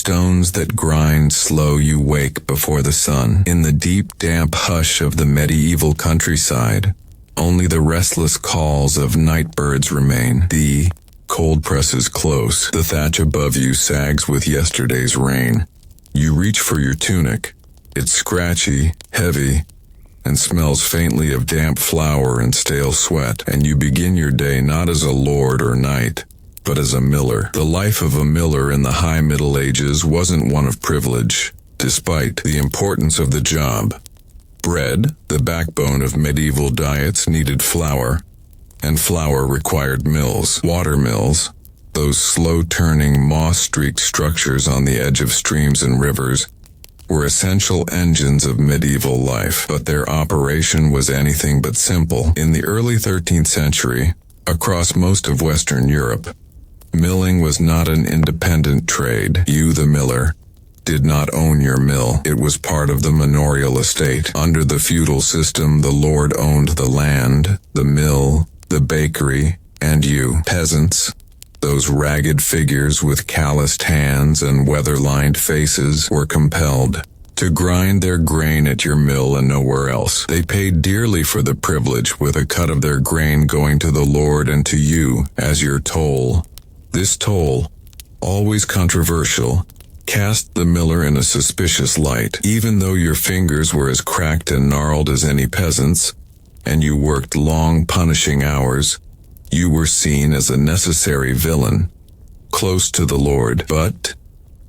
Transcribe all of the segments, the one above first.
stones that grind slow you wake before the sun. In the deep, damp hush of the medieval countryside, only the restless calls of night birds remain. The cold presses close. The thatch above you sags with yesterday's rain. You reach for your tunic. It's scratchy, heavy, and smells faintly of damp flour and stale sweat, and you begin your day not as a lord or knight, but as a miller. The life of a miller in the high Middle Ages wasn't one of privilege, despite the importance of the job. Bread, the backbone of medieval diets, needed flour, and flour required mills. Water mills, those slow-turning, moss-streaked structures on the edge of streams and rivers, were essential engines of medieval life, but their operation was anything but simple. In the early 13th century, across most of Western Europe, milling was not an independent trade. You, the miller, did not own your mill. It was part of the manorial estate. Under the feudal system, the lord owned the land, the mill, the bakery, and you, peasants, those ragged figures with calloused hands and weather-lined faces, were compelled to grind their grain at your mill and nowhere else. They paid dearly for the privilege, with a cut of their grain going to the lord and to you as your toll. This toll, always controversial, cast the miller in a suspicious light. Even though your fingers were as cracked and gnarled as any peasant's, and you worked long, punishing hours, you were seen as a necessary villain, close to the lord, but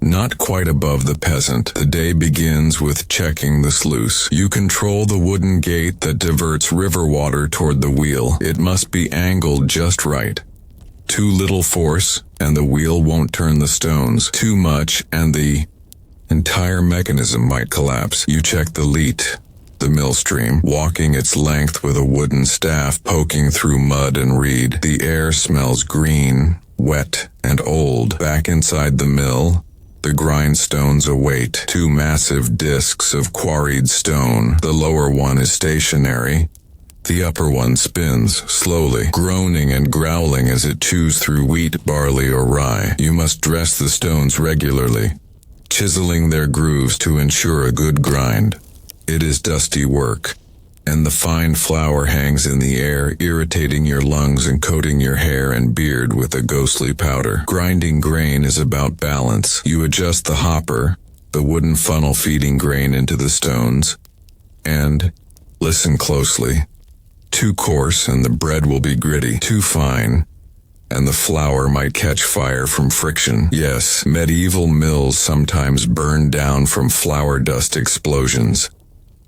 not quite above the peasant. The day begins with checking the sluice. You control the wooden gate that diverts river water toward the wheel. It must be angled just right. Too little force, and the wheel won't turn the stones. Too much, and the entire mechanism might collapse. You check the leat, the mill stream, walking its length with a wooden staff poking through mud and reed. The air smells green, wet, and old. Back inside the mill, the grindstones await. Two massive discs of quarried stone. The lower one is stationary. The upper one spins, slowly, groaning and growling as it chews through wheat, barley, or rye. You must dress the stones regularly, chiseling their grooves to ensure a good grind. It is dusty work, and the fine flour hangs in the air, irritating your lungs and coating your hair and beard with a ghostly powder. Grinding grain is about balance. You adjust the hopper, the wooden funnel feeding grain into the stones, and listen closely. Too coarse and the bread will be gritty. Too fine, and the flour might catch fire from friction. Yes, medieval mills sometimes burned down from flour dust explosions.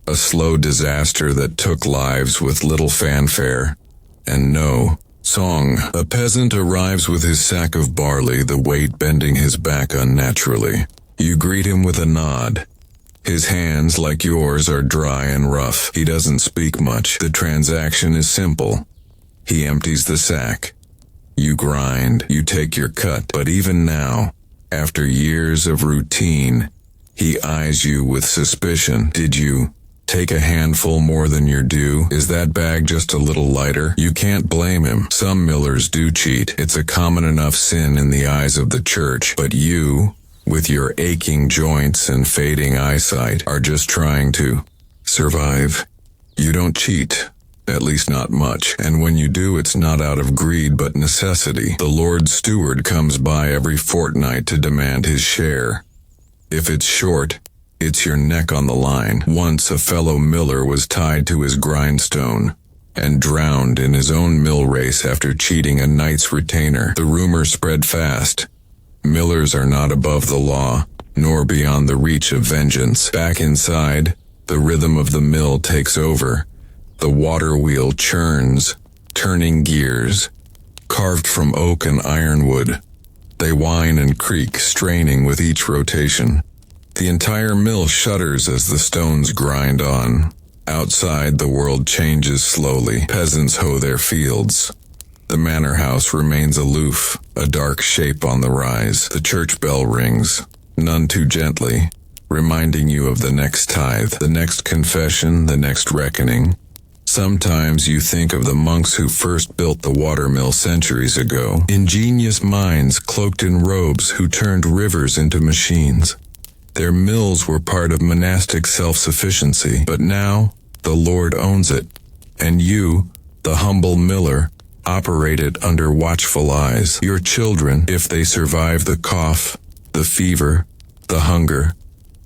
A slow disaster that took lives with little fanfare, and no song. A peasant arrives with his sack of barley, the weight bending his back unnaturally. You greet him with a nod. His hands, like yours, are dry and rough. He doesn't speak much. The transaction is simple. He empties the sack. You grind, you take your cut. But even now, after years of routine, he eyes you with suspicion. Did you take a handful more than your due? Is that bag just a little lighter? You can't blame him. Some millers do cheat. It's a common enough sin in the eyes of the church. But you, with your aching joints and fading eyesight, are just trying to survive. You don't cheat, at least not much, and when you do, it's not out of greed but necessity. The Lord Steward comes by every fortnight to demand his share. If it's short, it's your neck on the line. Once a fellow miller was tied to his grindstone and drowned in his own mill race after cheating a knight's retainer. The rumor spread fast. Millers are not above the law, nor beyond the reach of vengeance. Back inside, the rhythm of the mill takes over. The water wheel churns, turning gears, carved from oak and ironwood. They whine and creak, straining with each rotation. The entire mill shudders as the stones grind on. Outside, the world changes slowly. Peasants hoe their fields. The manor house remains aloof, a dark shape on the rise. The church bell rings, none too gently, reminding you of the next tithe, the next confession, the next reckoning. Sometimes you think of the monks who first built the watermill centuries ago, ingenious minds cloaked in robes who turned rivers into machines. Their mills were part of monastic self-sufficiency, but now the Lord owns it, and you, the humble miller, operate it under watchful eyes. Your children, if they survive the cough, the fever, the hunger,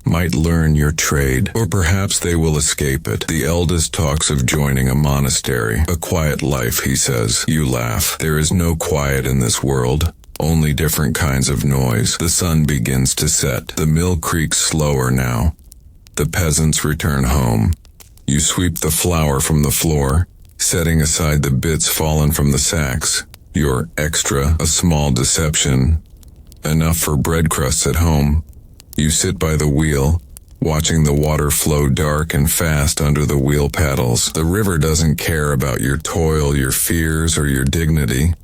might learn your trade, or perhaps they will escape it. The eldest talks of joining a monastery. A quiet life, he says. You laugh. There is no quiet in this world, only different kinds of noise. The sun begins to set. The mill creaks slower now. The peasants return home. You sweep the flour from the floor, setting aside the bits fallen from the sacks. Your extra, a small deception, enough for bread crusts at home. You sit by the wheel, watching the water flow dark and fast under the wheel paddles. The river doesn't care about your toil, your fears, or your dignity.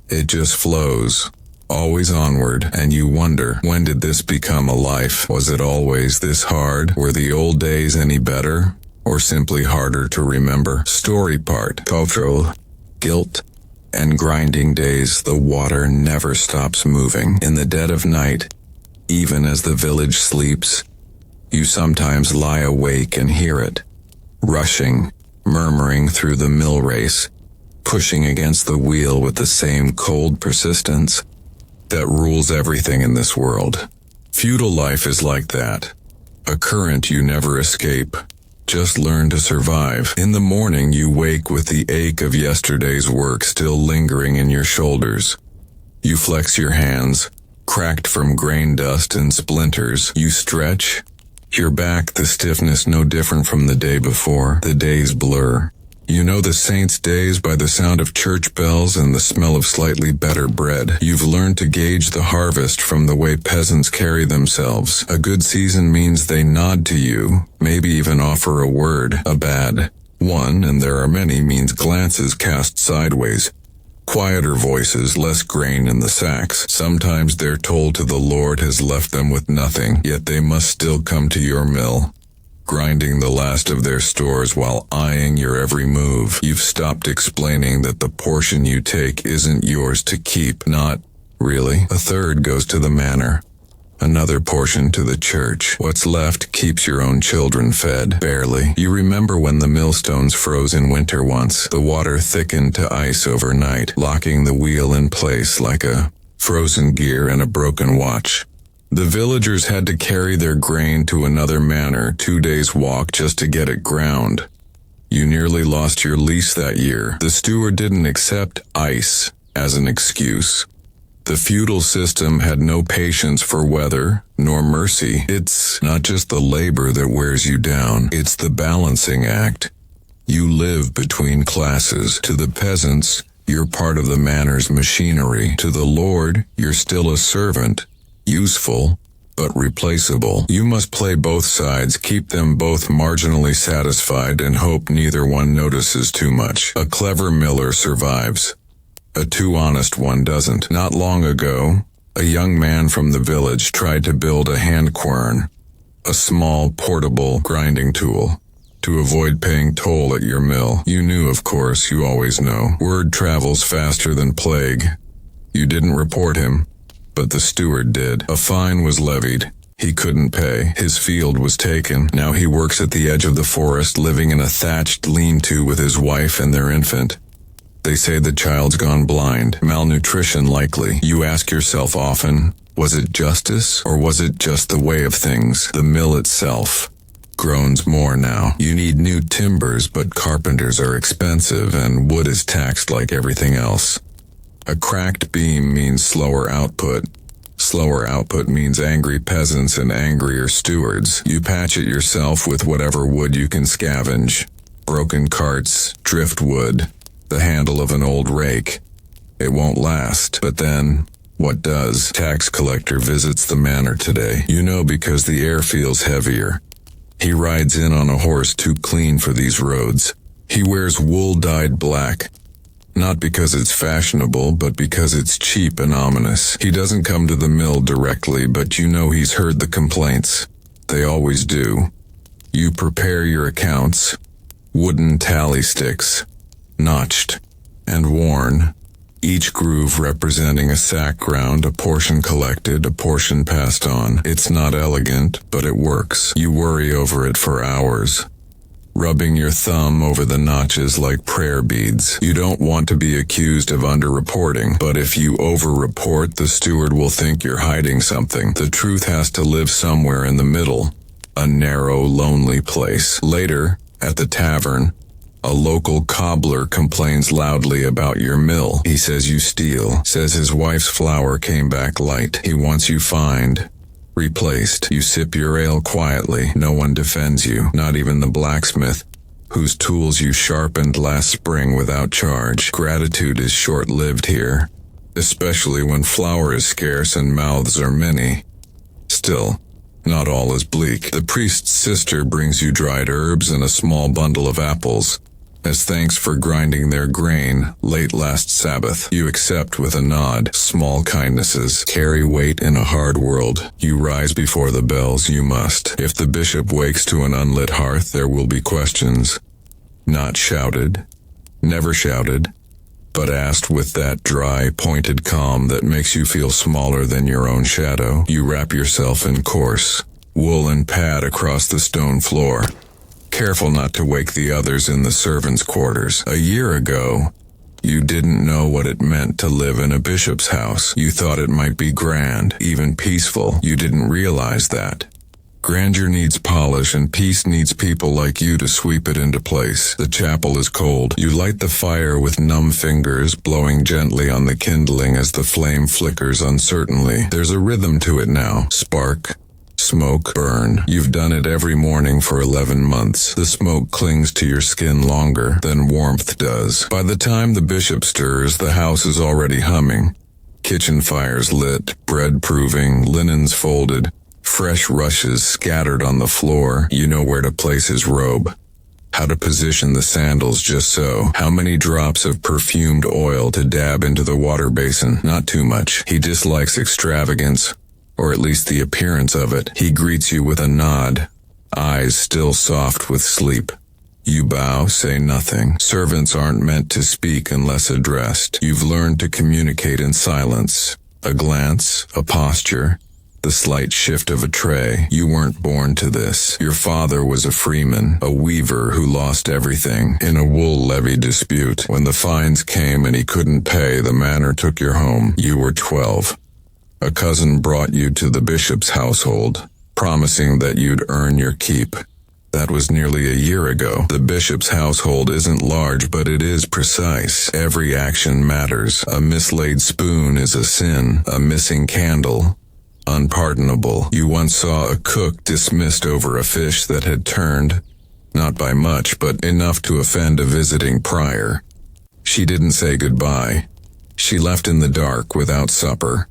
It just flows, always onward, and you wonder, when did this become a life? Was it always this hard? Were the old days any better, or simply harder to remember? Story part. Cultural, guilt, and grinding days. The water never stops moving. In the dead of night, even as the village sleeps, you sometimes lie awake and hear it, rushing, murmuring through the mill race, pushing against the wheel with the same cold persistence that rules everything in this world. Feudal life is like that, a current you never escape, just learn to survive. In the morning you wake with the ache of yesterday's work still lingering in your shoulders. You flex your hands, cracked from grain dust and splinters. You stretch, your back the stiffness no different from the day before. The days blur. You know the saints' days by the sound of church bells and the smell of slightly better bread. You've learned to gauge the harvest from the way peasants carry themselves. A good season means they nod to you, maybe even offer a word. A bad one, and there are many, means glances cast sideways. Quieter voices, less grain in the sacks. Sometimes they're told to the Lord has left them with nothing, yet they must still come to your mill, grinding the last of their stores while eyeing your every move. You've stopped explaining that the portion you take isn't yours to keep. Not really. A third goes to the manor. Another portion to the church. What's left keeps your own children fed, barely. You remember when the millstones froze in winter once. The water thickened to ice overnight, locking the wheel in place like a frozen gear and a broken watch. The villagers had to carry their grain to another manor, 2 days' walk just to get it ground. You nearly lost your lease that year. The steward didn't accept ice as an excuse. The feudal system had no patience for weather, nor mercy. It's not just the labor that wears you down, it's the balancing act. You live between classes. To the peasants, you're part of the manor's machinery. To the Lord, you're still a servant, useful, but replaceable. You must play both sides, keep them both marginally satisfied, and hope neither one notices too much. A clever miller survives. A too honest one doesn't. Not long ago, a young man from the village tried to build a hand quern, a small, portable grinding tool, to avoid paying toll at your mill. You knew, of course, you always know. Word travels faster than plague. You didn't report him, but the steward did. A fine was levied. He couldn't pay. His field was taken. Now he works at the edge of the forest, living in a thatched lean-to with his wife and their infant. They say the child's gone blind, malnutrition likely. You ask yourself often, was it justice, or was it just the way of things? The mill itself groans more now. You need new timbers, but carpenters are expensive, and wood is taxed like everything else. A cracked beam means slower output. Slower output means angry peasants and angrier stewards. You patch it yourself with whatever wood you can scavenge. Broken carts, driftwood, the handle of an old rake. It won't last. But then, what does? Tax collector visits the manor today. You know, because the air feels heavier. He rides in on a horse too clean for these roads. He wears wool dyed black. Not because it's fashionable, but because it's cheap and ominous. He doesn't come to the mill directly, but you know he's heard the complaints. They always do. You prepare your accounts. Wooden tally sticks, notched and worn, each groove representing a sack ground, a portion collected, a portion passed on. It's not elegant, but it works. You worry over it for hours, rubbing your thumb over the notches like prayer beads. You don't want to be accused of underreporting, but if you overreport, the steward will think you're hiding something. The truth has to live somewhere in the middle, a narrow, lonely place. Later, at the tavern, a local cobbler complains loudly about your mill. He says you steal, says his wife's flour came back light. He wants you fined, replaced. You sip your ale quietly. No one defends you, not even the blacksmith, whose tools you sharpened last spring without charge. Gratitude is short-lived here, especially when flour is scarce and mouths are many. Still, not all is bleak. The priest's sister brings you dried herbs and a small bundle of apples, as thanks for grinding their grain late last Sabbath. You accept with a nod. Small kindnesses carry weight in a hard world. You rise before the bells, you must. If the bishop wakes to an unlit hearth, there will be questions. Not shouted, never shouted, but asked with that dry, pointed calm that makes you feel smaller than your own shadow. You wrap yourself in coarse woolen pad across the stone floor, careful not to wake the others in the servants' quarters. A year ago, you didn't know what it meant to live in a bishop's house. You thought it might be grand, even peaceful. You didn't realize that grandeur needs polish and peace needs people like you to sweep it into place. The chapel is cold. You light the fire with numb fingers, blowing gently on the kindling as the flame flickers uncertainly. There's a rhythm to it now. Spark, smoke, burn. You've done it every morning for 11 months. The smoke clings to your skin longer than warmth does. By the time the bishop stirs, the house is already humming. Kitchen fires lit, bread proving, linens folded, fresh rushes scattered on the floor. You know where to place his robe, how to position the sandals just so, how many drops of perfumed oil to dab into the water basin. Not too much. He dislikes extravagance, or at least the appearance of it. He greets you with a nod, eyes still soft with sleep. You bow, say nothing. Servants aren't meant to speak unless addressed. You've learned to communicate in silence. A glance, a posture, the slight shift of a tray. You weren't born to this. Your father was a freeman, a weaver who lost everything in a wool levy dispute. When the fines came and he couldn't pay, the manor took your home. You were 12. A cousin brought you to the bishop's household, promising that you'd earn your keep. That was nearly a year ago. The bishop's household isn't large, but it is precise. Every action matters. A mislaid spoon is a sin. A missing candle, unpardonable. You once saw a cook dismissed over a fish that had turned, not by much, but enough to offend a visiting prior. She didn't say goodbye. She left in the dark without supper.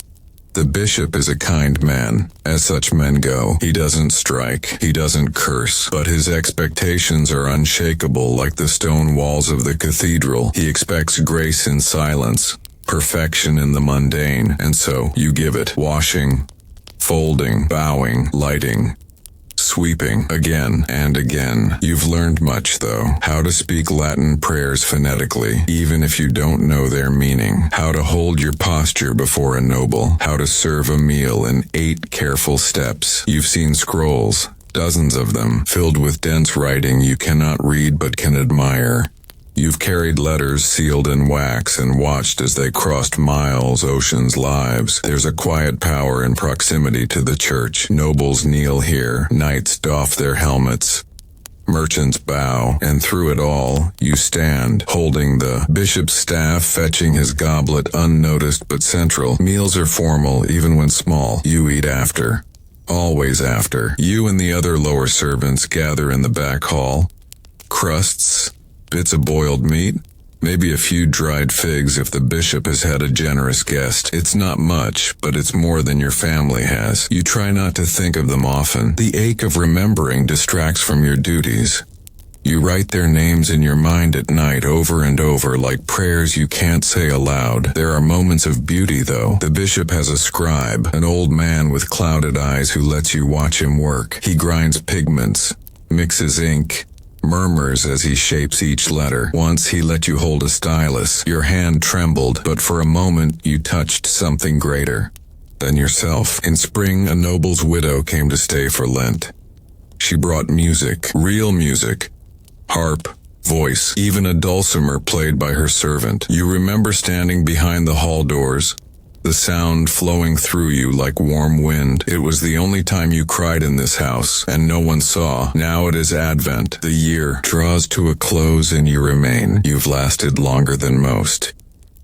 The bishop is a kind man, as such men go. He doesn't strike, he doesn't curse, but his expectations are unshakable like the stone walls of the cathedral. He expects grace in silence, perfection in the mundane, and so you give it. Washing, folding, bowing, lighting, sweeping, again and again. You've learned much, though. How to speak Latin prayers phonetically, even if you don't know their meaning. How to hold your posture before a noble. How to serve a meal in 8 careful steps. You've seen scrolls, dozens of them, filled with dense writing you cannot read but can admire. You've carried letters sealed in wax and watched as they crossed miles, oceans, lives. There's a quiet power in proximity to the church. Nobles kneel here, knights doff their helmets, merchants bow, and through it all, you stand, holding the bishop's staff, fetching his goblet unnoticed but central. Meals are formal, even when small. You eat after. Always after. You and the other lower servants gather in the back hall. Crusts, bits of boiled meat, maybe a few dried figs if the bishop has had a generous guest. It's not much, but it's more than your family has. You try not to think of them often. The ache of remembering distracts from your duties. You write their names in your mind at night over and over like prayers you can't say aloud. There are moments of beauty, though. The bishop has a scribe, an old man with clouded eyes who lets you watch him work. He grinds pigments, mixes ink, murmurs as he shapes each letter. Once he let you hold a stylus. Your hand trembled, but for a moment you touched something greater than yourself. In spring, a noble's widow came to stay for Lent. She brought music, real music, harp, voice, even a dulcimer played by her servant. You remember standing behind the hall doors, the sound flowing through you like warm wind. It was the only time you cried in this house, and no one saw. Now it is Advent. The year draws to a close and you remain. You've lasted longer than most.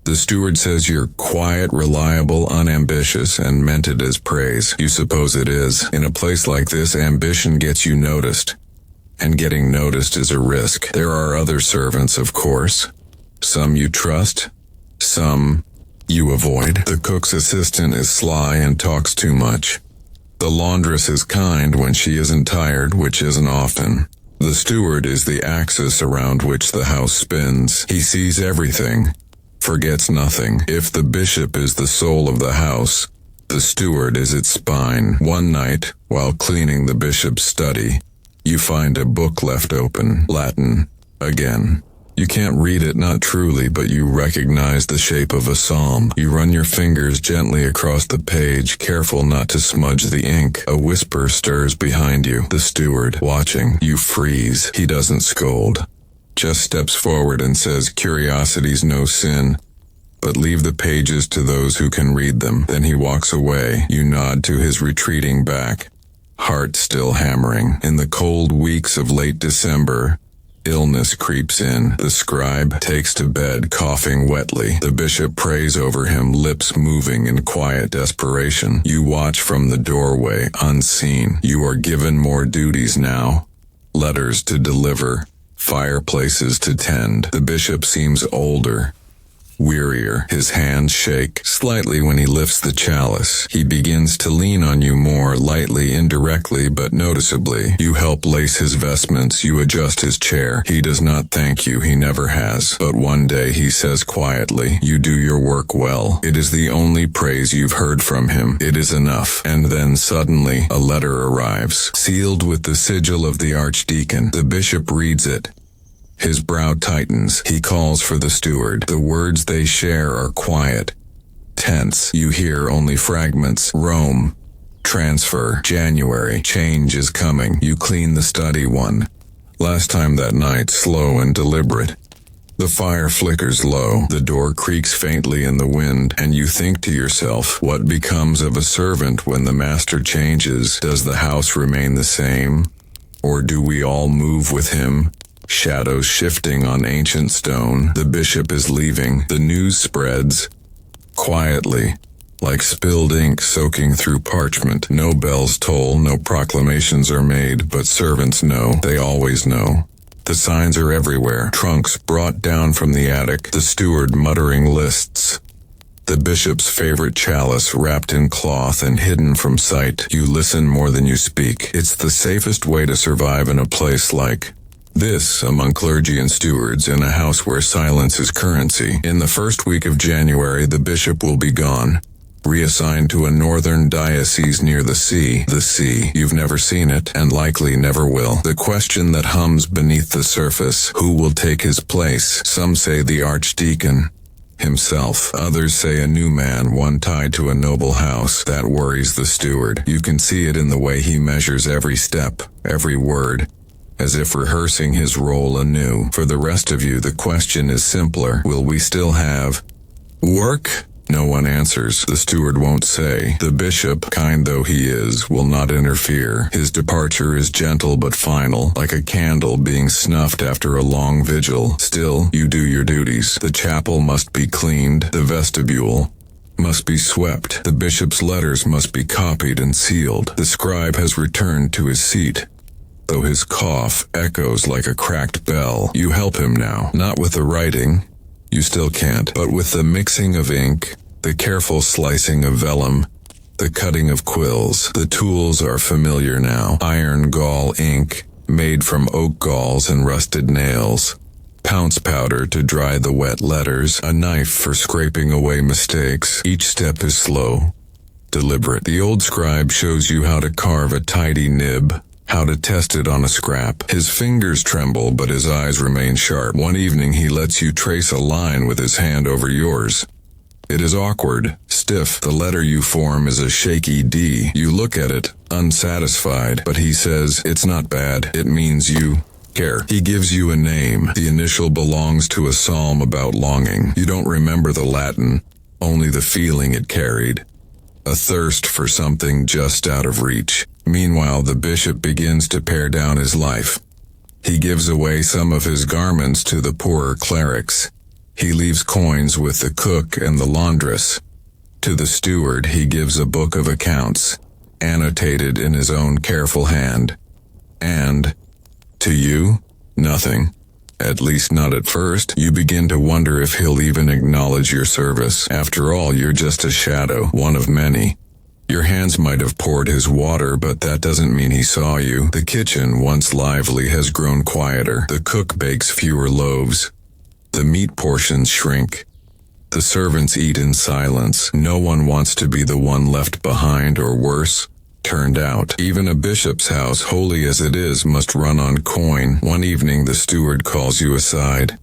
The steward says you're quiet, reliable, unambitious, and meant it as praise. You suppose it is. In a place like this, ambition gets you noticed. And getting noticed is a risk. There are other servants, of course. Some you trust, some you avoid. The cook's assistant is sly and talks too much. The laundress is kind when she isn't tired, which isn't often. The steward is the axis around which the house spins. He sees everything, forgets nothing. If the bishop is the soul of the house, the steward is its spine. One night, while cleaning the bishop's study, you find a book left open, Latin, again. You can't read it, not truly, but you recognize the shape of a psalm. You run your fingers gently across the page, careful not to smudge the ink. A whisper stirs behind you. The steward, watching. You freeze. He doesn't scold, just steps forward and says, "Curiosity's no sin, but leave the pages to those who can read them." Then he walks away. You nod to his retreating back, heart still hammering. In the cold weeks of late December, illness creeps in. The scribe takes to bed, coughing wetly. The bishop prays over him, lips moving in quiet desperation. You watch from the doorway, unseen. You are given more duties now. Letters to deliver, fireplaces to tend. The bishop seems older, wearier. His hands shake slightly when he lifts the chalice. He begins to lean on you more, lightly, indirectly, but noticeably. You help lace his vestments, you adjust his chair. He does not thank you, he never has. But one day he says quietly, "You do your work well." It is the only praise you've heard from him. It is enough. And then suddenly, a letter arrives, sealed with the sigil of the archdeacon. The bishop reads it. His brow tightens. He calls for the steward. The words they share are quiet, tense. You hear only fragments. Rome, transfer, January, change is coming. You clean the study one last time that night, slow and deliberate. The fire flickers low. The door creaks faintly in the wind, and you think to yourself, what becomes of a servant when the master changes? Does the house remain the same? Or do we all move with him? Shadows shifting on ancient stone. The bishop is leaving. The news spreads quietly, like spilled ink soaking through parchment. No bells toll, no proclamations are made, but servants know. They always know. The signs are everywhere. Trunks brought down from the attic. The steward muttering lists. The bishop's favorite chalice wrapped in cloth and hidden from sight. You listen more than you speak. It's the safest way to survive in a place like this, among clergy and stewards, in a house where silence is currency. In the first week of January, the bishop will be gone, reassigned to a northern diocese near the sea. The sea, you've never seen it, and likely never will. The question that hums beneath the surface, who will take his place? Some say the archdeacon himself. Others say a new man, one tied to a noble house. That worries the steward. You can see it in the way he measures every step, every word, as if rehearsing his role anew. For the rest of you, the question is simpler. Will we still have work? No one answers. The steward won't say. The bishop, kind though he is, will not interfere. His departure is gentle but final, like a candle being snuffed after a long vigil. Still, you do your duties. The chapel must be cleaned. The vestibule must be swept. The bishop's letters must be copied and sealed. The scribe has returned to his seat, though his cough echoes like a cracked bell. You help him now, not with the writing, you still can't, but with the mixing of ink, the careful slicing of vellum, the cutting of quills. The tools are familiar now. Iron gall ink, made from oak galls and rusted nails. Pounce powder to dry the wet letters. A knife for scraping away mistakes. Each step is slow, deliberate. The old scribe shows you how to carve a tidy nib, How to test it on a scrap. His fingers tremble, but his eyes remain sharp. One evening he lets you trace a line with his hand over yours. It is awkward, stiff. The letter you form is a shaky D. You look at it, unsatisfied, but he says, it's not bad. It means you care. He gives you a name. The initial belongs to a psalm about longing. You don't remember the Latin, only the feeling it carried. A thirst for something just out of reach. Meanwhile, the bishop begins to pare down his life. He gives away some of his garments to the poorer clerics. He leaves coins with the cook and the laundress. To the steward he gives a book of accounts, annotated in his own careful hand. And, to you, nothing. At least not at first. You begin to wonder if he'll even acknowledge your service. After all, you're just a shadow, one of many. Your hands might have poured his water, but that doesn't mean he saw you. The kitchen, once lively, has grown quieter. The cook bakes fewer loaves. The meat portions shrink. The servants eat in silence. No one wants to be the one left behind, or worse, turned out. Even a bishop's house, holy as it is, must run on coin. One evening the steward calls you aside.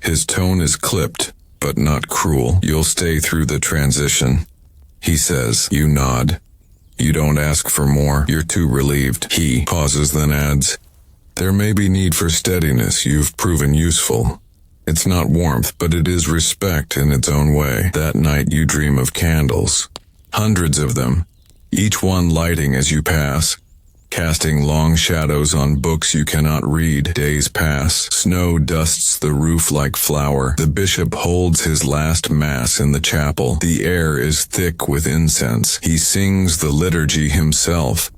His tone is clipped, but not cruel. You'll stay through the transition. He says. You nod. You don't ask for more. You're too relieved. He pauses, then adds, there may be need for steadiness. You've proven useful. It's not warmth, but it is respect in its own way. That night you dream of candles. Hundreds of them, each one lighting as you pass, casting long shadows on books you cannot read. Days pass. Snow dusts the roof like flour. The bishop holds his last mass in the chapel. The air is thick with incense. He sings the liturgy himself,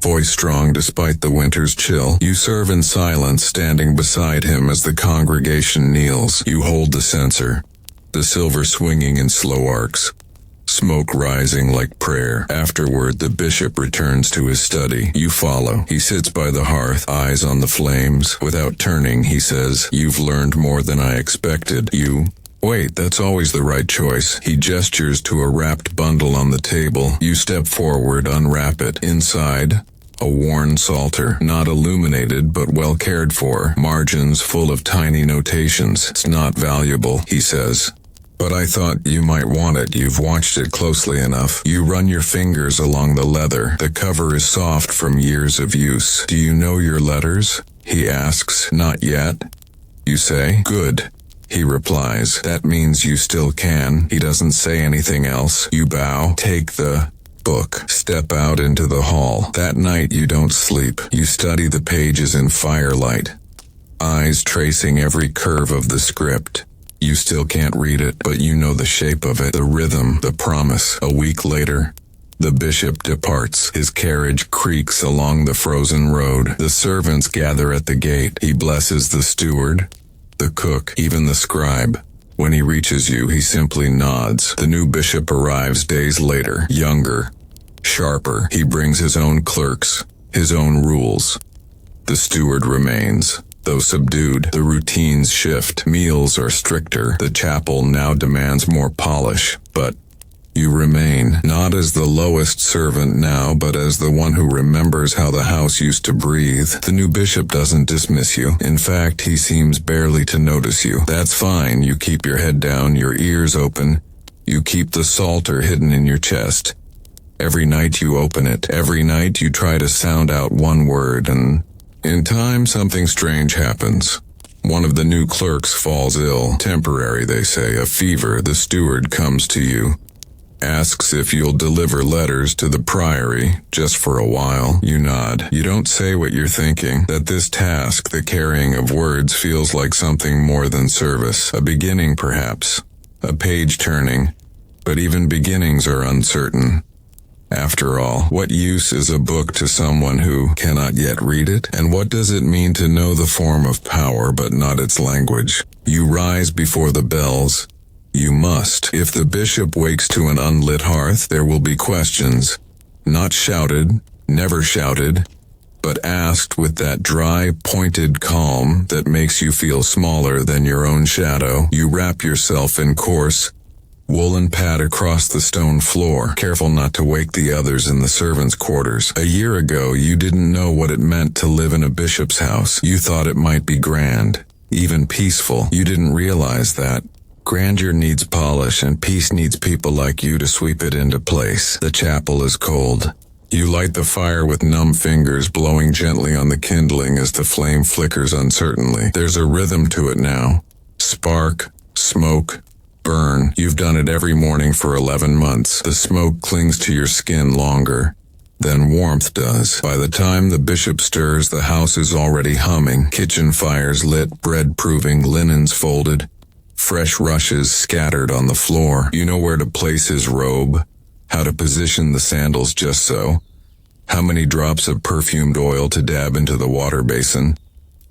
voice strong despite the winter's chill. You serve in silence, standing beside him as the congregation kneels. You hold the censer, the silver swinging in slow arcs, smoke rising like prayer. Afterward, the bishop returns to his study. You follow. He sits by the hearth, eyes on the flames. Without turning, he says, you've learned more than I expected. You wait, that's always the right choice. He gestures to a wrapped bundle on the table. You step forward, unwrap it. Inside, a worn psalter, not illuminated but well cared for, margins full of tiny notations. It's not valuable, he says. But I thought you might want it. You've watched it closely enough. You run your fingers along the leather. The cover is soft from years of use. Do you know your letters? He asks. Not yet. You say. Good. He replies. That means you still can. He doesn't say anything else. You bow. Take the book. Step out into the hall. That night you don't sleep. You study the pages in firelight, eyes tracing every curve of the script. You still can't read it, but you know the shape of it, the rhythm, the promise. A week later, the bishop departs. His carriage creaks along the frozen road. The servants gather at the gate. He blesses the steward, the cook, even the scribe. When he reaches you, he simply nods. The new bishop arrives days later, younger, sharper. He brings his own clerks, his own rules. The steward remains, though subdued. The routines shift. Meals are stricter. The chapel now demands more polish, but you remain, not as the lowest servant now, but as the one who remembers how the house used to breathe. The new bishop doesn't dismiss you. In fact, he seems barely to notice you. That's fine. You keep your head down, your ears open. You keep the psalter hidden in your chest. Every night you open it. Every night you try to sound out one word, and in time something strange happens. One of the new clerks falls ill. Temporary, they say, a fever. The steward comes to you, asks if you'll deliver letters to the priory, just for a while. You nod. You don't say what you're thinking, that this task, the carrying of words, feels like something more than service. A beginning, perhaps. A page turning. But even beginnings are uncertain. After all, what use is a book to someone who cannot yet read it? And what does it mean to know the form of power but not its language? You rise before the bells. You must. If the bishop wakes to an unlit hearth, there will be questions. Not shouted, never shouted, but asked with that dry, pointed calm that makes you feel smaller than your own shadow. You wrap yourself in coarse, Woolen pad across the stone floor, careful not to wake the others in the servants' quarters. A year ago, you didn't know what it meant to live in a bishop's house. You thought it might be grand, even peaceful. You didn't realize that grandeur needs polish and peace needs people like you to sweep it into place. The chapel is cold. You light the fire with numb fingers, blowing gently on the kindling as the flame flickers uncertainly. There's a rhythm to it now. Spark, smoke, burn. You've done it every morning for 11 months. The smoke clings to your skin longer than warmth does. By the time the bishop stirs, the house is already humming. Kitchen fires lit, bread proving, linens folded, fresh rushes scattered on the floor. You know where to place his robe, how to position the sandals just so, how many drops of perfumed oil to dab into the water basin.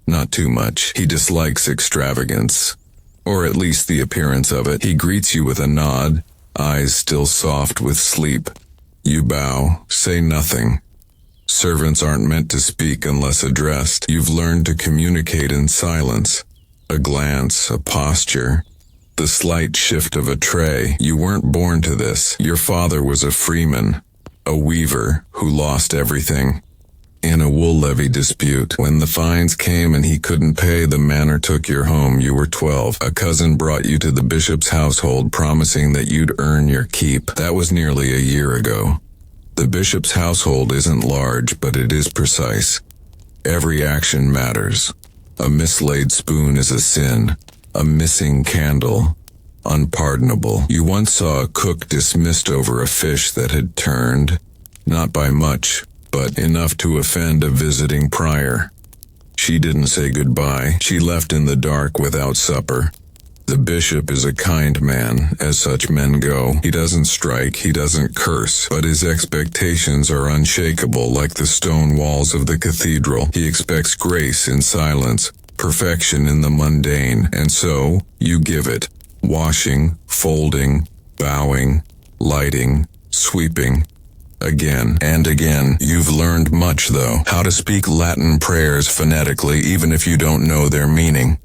Not too much. He dislikes extravagance, or at least the appearance of it. He greets you with a nod, eyes still soft with sleep. You bow, say nothing. Servants aren't meant to speak unless addressed. You've learned to communicate in silence. A glance, a posture, the slight shift of a tray. You weren't born to this. Your father was a freeman, a weaver who lost everything in a wool levy dispute. When the fines came and he couldn't pay, the manor took your home. You were 12. A cousin brought you to the bishop's household, promising that you'd earn your keep. That was nearly a year ago. The bishop's household isn't large, but it is precise. Every action matters. A mislaid spoon is a sin. A missing candle, unpardonable. You once saw a cook dismissed over a fish that had turned, not by much, but enough to offend a visiting prior. She didn't say goodbye. She left in the dark without supper. The bishop is a kind man, as such men go. He doesn't strike, he doesn't curse, but his expectations are unshakable like the stone walls of the cathedral. He expects grace in silence, perfection in the mundane, and so, you give it. Washing, folding, bowing, lighting, sweeping. Again and again. You've learned much, though. How to speak Latin prayers phonetically even if you don't know their meaning.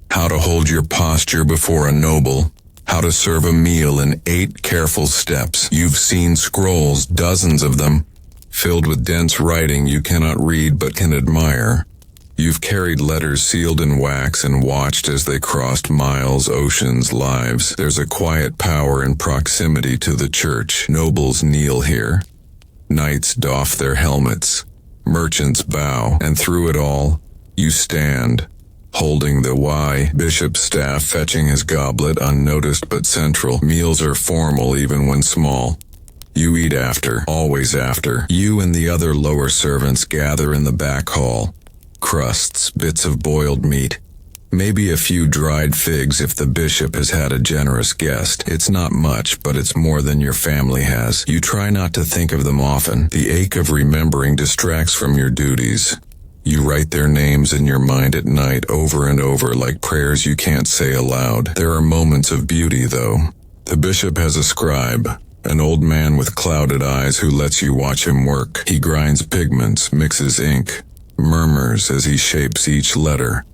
How to hold your posture before a noble. How to serve a meal in 8 careful steps. You've seen scrolls, dozens of them, filled with dense writing you cannot read but can admire. You've carried letters sealed in wax and watched as they crossed miles, oceans, lives. There's a quiet power in proximity to the church. Nobles kneel here. Knights doff their helmets. Merchants bow. And through it all, you stand, holding the bishop's staff, fetching his goblet, unnoticed but central. Meals are formal even when small. You eat after, always after. You and the other lower servants gather in the back hall. Crusts, bits of boiled meat, maybe a few dried figs if the bishop has had a generous guest. It's not much, but it's more than your family has. You try not to think of them often. The ache of remembering distracts from your duties. You write their names in your mind at night over and over like prayers you can't say aloud. There are moments of beauty, though. The bishop has a scribe, an old man with clouded eyes who lets you watch him work. He grinds pigments, mixes ink, murmurs as he shapes each letter.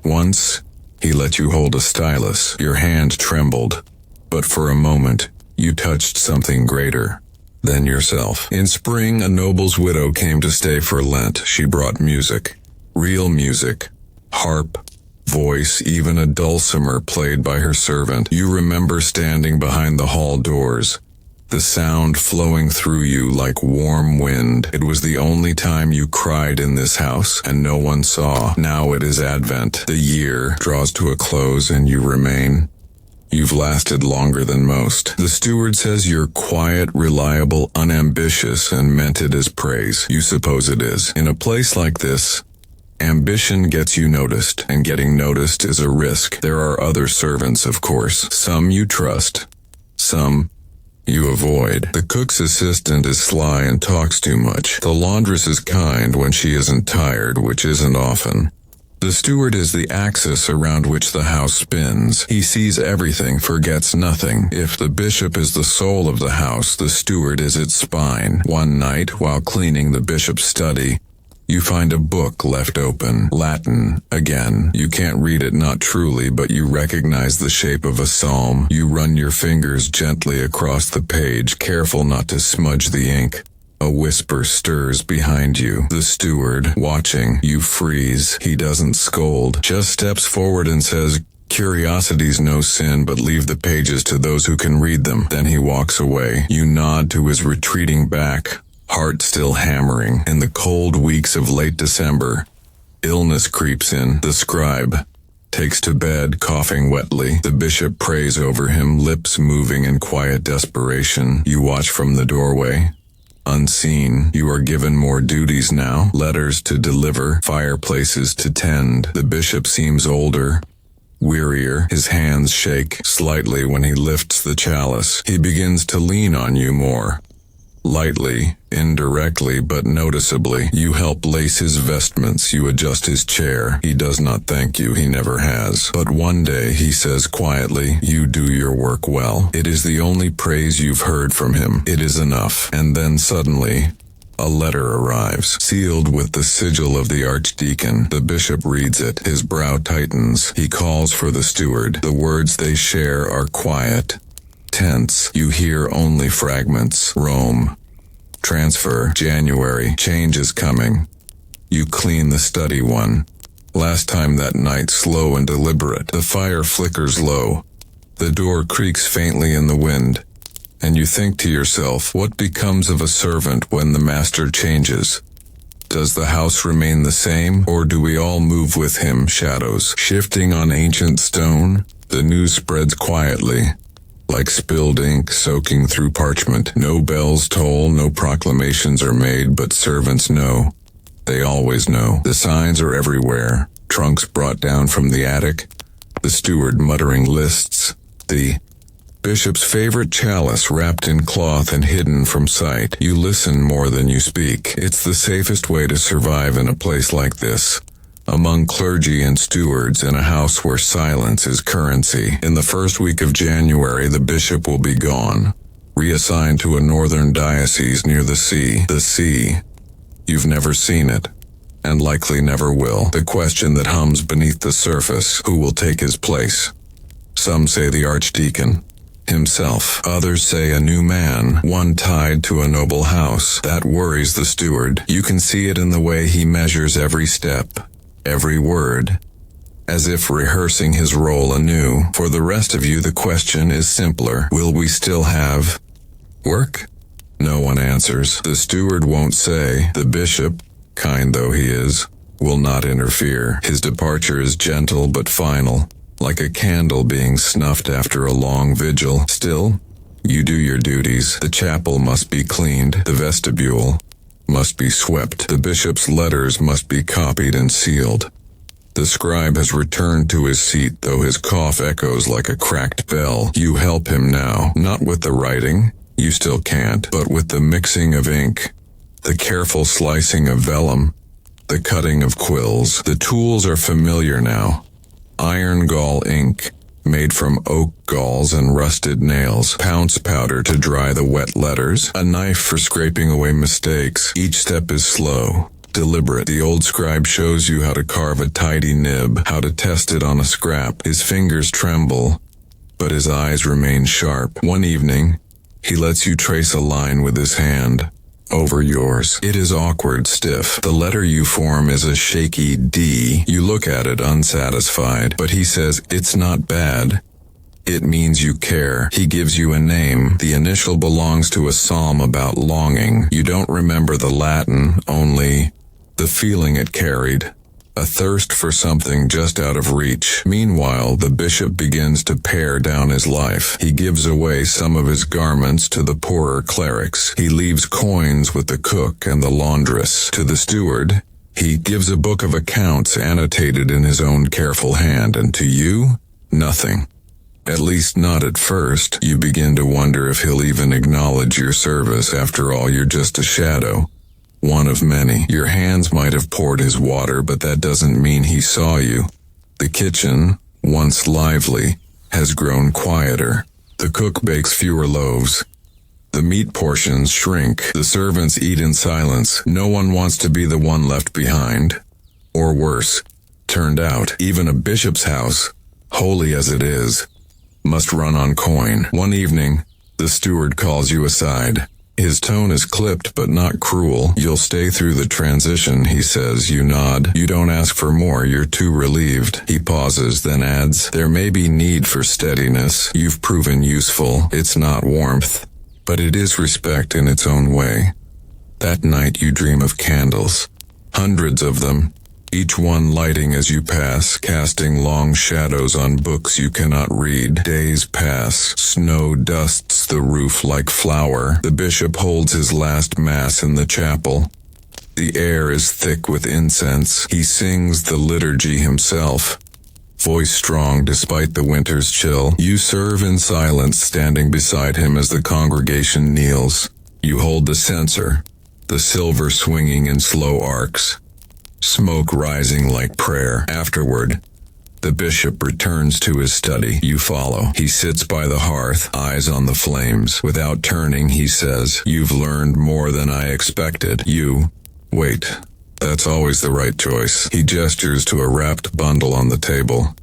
Once, he let you hold a stylus. Your hand trembled, but for a moment, you touched something greater than yourself. In spring, a noble's widow came to stay for Lent. She brought music. Real music. Harp, voice, even a dulcimer played by her servant. You remember standing behind the hall doors, the sound flowing through you like warm wind. It was the only time you cried in this house, and no one saw. Now it is Advent. The year draws to a close and you remain. You've lasted longer than most. The steward says you're quiet, reliable, unambitious, and meant it as praise. You suppose it is. In a place like this, ambition gets you noticed, and getting noticed is a risk. There are other servants, of course. Some you trust. Some you avoid. The cook's assistant is sly and talks too much. The laundress is kind when she isn't tired, which isn't often. The steward is the axis around which the house spins. He sees everything, forgets nothing. If the bishop is the soul of the house, the steward is its spine. One night, while cleaning the bishop's study, You find a book left open, Latin, again. You can't read it, not truly, but you recognize the shape of a psalm. You run your fingers gently across the page, careful not to smudge the ink. A whisper stirs behind you. The steward, watching. You freeze. He doesn't scold, just steps forward and says, "Curiosity's no sin, but leave the pages to those who can read them." Then he walks away. You nod to his retreating back, heart still hammering. In the cold weeks of late December, illness creeps in. The scribe takes to bed, coughing wetly. The bishop prays over him, lips moving in quiet desperation. You watch from the doorway. Unseen, you are given more duties now. Letters to deliver, fireplaces to tend. The bishop seems older, wearier. His hands shake slightly when he lifts the chalice. He begins to lean on you more. Lightly, indirectly, but noticeably. You help lace his vestments, you adjust his chair. He does not thank you, he never has. But one day he says quietly, "You do your work well." It is the only praise you've heard from him. It is enough. And then suddenly, a letter arrives, sealed with the sigil of the archdeacon. The bishop reads it. His brow tightens. He calls for the steward. The words they share are quiet, tense. You hear only fragments. Rome. Transfer. January. Change is coming. You clean the study one. Last time that night, slow and deliberate. The fire flickers low. The door creaks faintly in the wind. And you think to yourself, what becomes of a servant when the master changes? Does the house remain the same, or do we all move with him, shadows shifting on ancient stone? The news spreads quietly, like spilled ink soaking through parchment. No bells toll, no proclamations are made, but servants know. They always know. The signs are everywhere. Trunks brought down from the attic. The steward muttering lists. The bishop's favorite chalice wrapped in cloth and hidden from sight. You listen more than you speak. It's the safest way to survive in a place like this. Among clergy and stewards in a house where silence is currency. In the first week of January, the bishop will be gone, reassigned to a northern diocese near the sea. The sea. You've never seen it, and likely never will. The question that hums beneath the surface, who will take his place? Some say the archdeacon himself. Others say a new man, one tied to a noble house. That worries the steward. You can see it in the way he measures every step, every word, as if rehearsing his role anew. For the rest of you, the question is simpler. Will we still have work? No one answers. The steward won't say. The bishop, kind though he is, will not interfere. His departure is gentle but final, like a candle being snuffed after a long vigil. Still, you do your duties. The chapel must be cleaned. The vestibule must be swept. The bishop's letters must be copied and sealed. The scribe has returned to his seat, though his cough echoes like a cracked bell. You help him now, not with the writing, you still can't, but with the mixing of ink, the careful slicing of vellum, the cutting of quills. The tools are familiar now. Iron gall ink, made from oak galls and rusted nails, pounce powder to dry the wet letters, a knife for scraping away mistakes. Each step is slow, deliberate. The old scribe shows you how to carve a tidy nib, how to test it on a scrap. His fingers tremble, but his eyes remain sharp. One evening, he lets you trace a line with his hand over yours. It is awkward, stiff. The letter you form is a shaky D. You look at it unsatisfied, but he says, "It's not bad. It means you care." He gives you a name. The initial belongs to a psalm about longing. You don't remember the Latin, only the feeling it carried. A thirst for something just out of reach. Meanwhile, the bishop begins to pare down his life. He gives away some of his garments to the poorer clerics. He leaves coins with the cook and the laundress. To the steward, he gives a book of accounts annotated in his own careful hand, and to you, nothing. At least not at first. You begin to wonder if he'll even acknowledge your service. After all, you're just a shadow. One of many. Your hands might have poured his water, but that doesn't mean he saw you. The kitchen, once lively, has grown quieter. The cook bakes fewer loaves. The meat portions shrink. The servants eat in silence. No one wants to be the one left behind. Or worse, turned out. Even a bishop's house, holy as it is, must run on coin. One evening, the steward calls you aside. His tone is clipped but not cruel. You'll stay through the transition, he says. You nod. You don't ask for more. You're too relieved. He pauses, then adds, there may be need for steadiness. You've proven useful. It's not warmth, but it is respect in its own way. That night you dream of candles. Hundreds of them. Each one lighting as you pass, casting long shadows on books you cannot read. Days pass. Snow dusts the roof like flour. The bishop holds his last mass in the chapel. The air is thick with incense. He sings the liturgy himself, voice strong despite the winter's chill. You serve in silence, standing beside him as the congregation kneels. You hold the censer, the silver swinging in slow arcs, smoke rising like prayer. Afterward, the bishop returns to his study. You follow. He sits by the hearth, eyes on the flames. Without turning, he says, you've learned more than I expected. Wait, that's always the right choice. He gestures to a wrapped bundle on the table.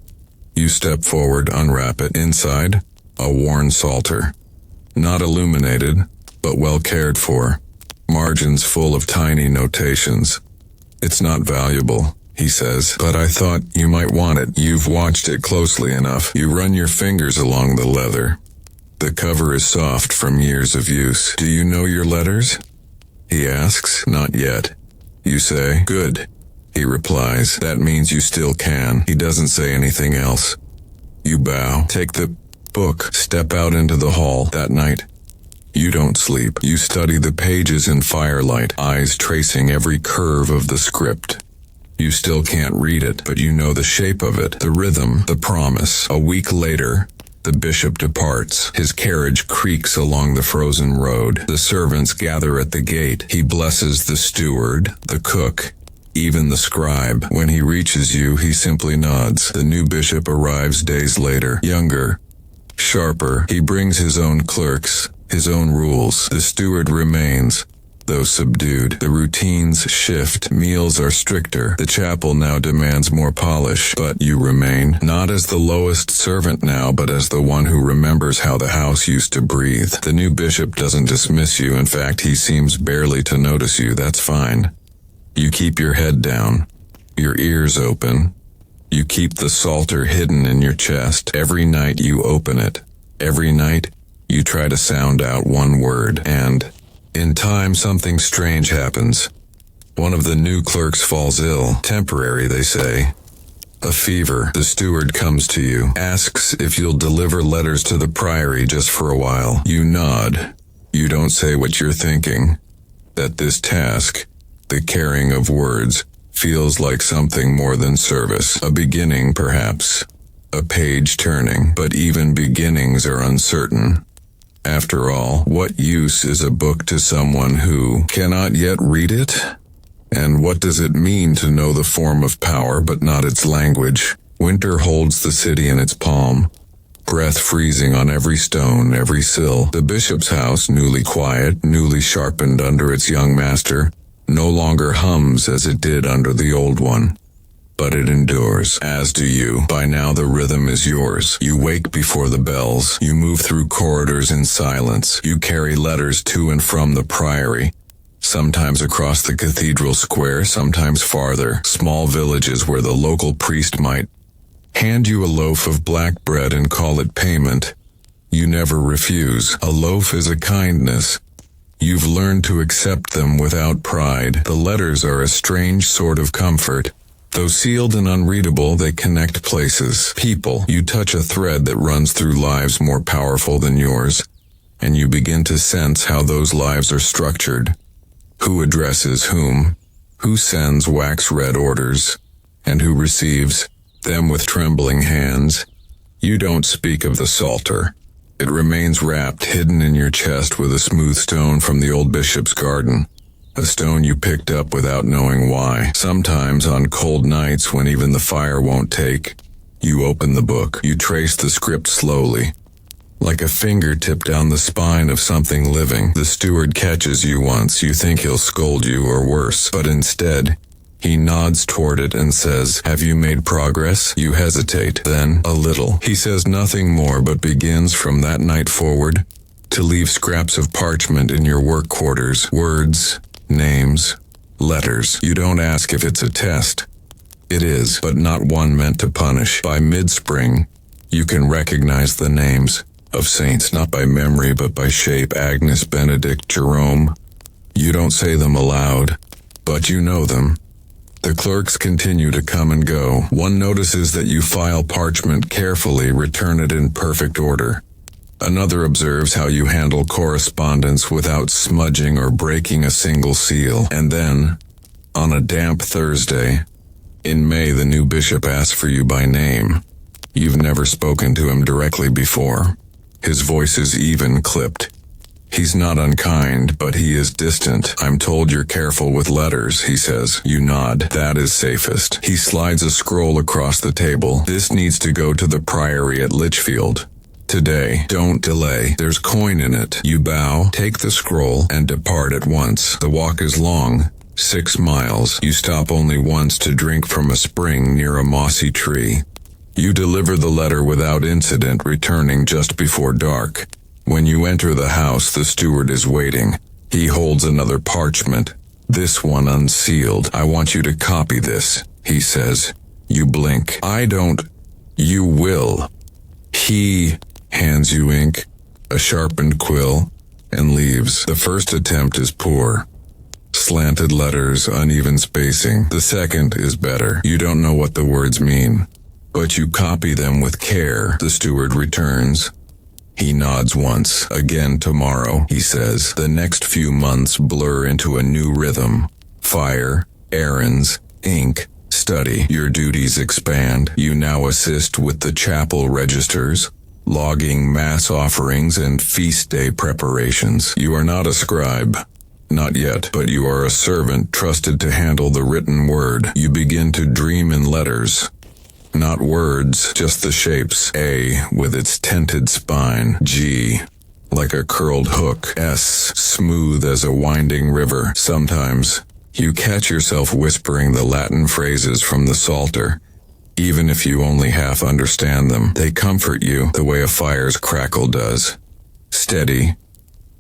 You step forward, unwrap it. Inside, a worn psalter. Not illuminated, but well cared for. Margins full of tiny notations. It's not valuable, he says, but I thought you might want it. You've watched it closely enough. You run your fingers along the leather. The cover is soft from years of use. Do you know your letters? He asks. Not yet. You say, good. He replies, that means you still can. He doesn't say anything else. You bow, take the book, step out into the hall. That night, you don't sleep. You study the pages in firelight, eyes tracing every curve of the script. You still can't read it, but you know the shape of it, the rhythm, the promise. A week later, the bishop departs. His carriage creaks along the frozen road. The servants gather at the gate. He blesses the steward, the cook, even the scribe. When he reaches you, he simply nods. The new bishop arrives days later, younger, sharper. He brings his own clerks, his own rules. The steward remains, though subdued. The routines shift. Meals are stricter. The chapel now demands more polish. But you remain, not as the lowest servant now, but as the one who remembers how the house used to breathe. The new bishop doesn't dismiss you. In fact, he seems barely to notice you. That's fine. You keep your head down, your ears open. You keep the psalter hidden in your chest. Every night you open it. Every night, you try to sound out one word, and in time something strange happens. One of the new clerks falls ill. Temporary, they say. A fever. The steward comes to you, asks if you'll deliver letters to the priory just for a while. You nod. You don't say what you're thinking. That this task, the carrying of words, feels like something more than service. A beginning, perhaps. A page turning. But even beginnings are uncertain. After all, what use is a book to someone who cannot yet read it? And what does it mean to know the form of power but not its language? Winter holds the city in its palm, breath freezing on every stone, every sill. The bishop's house, newly quiet, newly sharpened under its young master, no longer hums as it did under the old one. But it endures, as do you. By now the rhythm is yours. You wake before the bells. You move through corridors in silence. You carry letters to and from the priory, sometimes across the cathedral square, sometimes farther. Small villages where the local priest might hand you a loaf of black bread and call it payment. You never refuse. A loaf is a kindness. You've learned to accept them without pride. The letters are a strange sort of comfort. Though sealed and unreadable, they connect places, people. You touch a thread that runs through lives more powerful than yours, and you begin to sense how those lives are structured. Who addresses whom, who sends wax-red orders, and who receives them with trembling hands. You don't speak of the psalter. It remains wrapped, hidden in your chest with a smooth stone from the old bishop's garden. A stone you picked up without knowing why. Sometimes on cold nights when even the fire won't take, you open the book. You trace the script slowly. like a fingertip down the spine of something living. The steward catches you once. You think he'll scold you or worse, but instead, he nods toward it and says, "Have you made progress?" You hesitate, then, a little. He says nothing more but begins from that night forward to leave scraps of parchment in your work quarters. Words, names, letters. You don't ask if it's a test. It is, but not one meant to punish. By mid-spring, you can recognize the names of saints not by memory but by shape. Agnes, Benedict, Jerome. You don't say them aloud, but you know them. The clerks continue to come and go. One notices that you file parchment carefully, return it in perfect order. Another observes how you handle correspondence without smudging or breaking a single seal. And then, on a damp Thursday, in May, the new bishop asks for you by name. You've never spoken to him directly before. His voice is even clipped. He's not unkind, but he is distant. "I'm told you're careful with letters," he says. You nod. "That is safest." He slides a scroll across the table. "This needs to go to the priory at Lichfield. Today. Don't delay. There's coin in it." You bow, take the scroll, and depart at once. The walk is long. 6 miles. You stop only once to drink from a spring near a mossy tree. You deliver the letter without incident, returning just before dark. When you enter the house, the steward is waiting. He holds another parchment, this one unsealed. "I want you to copy this," he says. You blink. "I don't." "You will." He hands you ink, a sharpened quill, and leaves. The first attempt is poor. Slanted letters, uneven spacing. The second is better. You don't know what the words mean, but you copy them with care. The steward returns. He nods once. "Again tomorrow," he says. The next few months blur into a new rhythm. Fire, errands, ink, study. Your duties expand. You now assist with the chapel registers, logging mass offerings and feast day preparations. You are not a scribe. Not yet, but you are a servant trusted to handle the written word. You begin to dream in letters. Not words, just the shapes. A, with its tented spine. G, like a curled hook. S, smooth as a winding river. Sometimes, you catch yourself whispering the Latin phrases from the Psalter. Even if you only half understand them, they comfort you the way a fire's crackle does. Steady,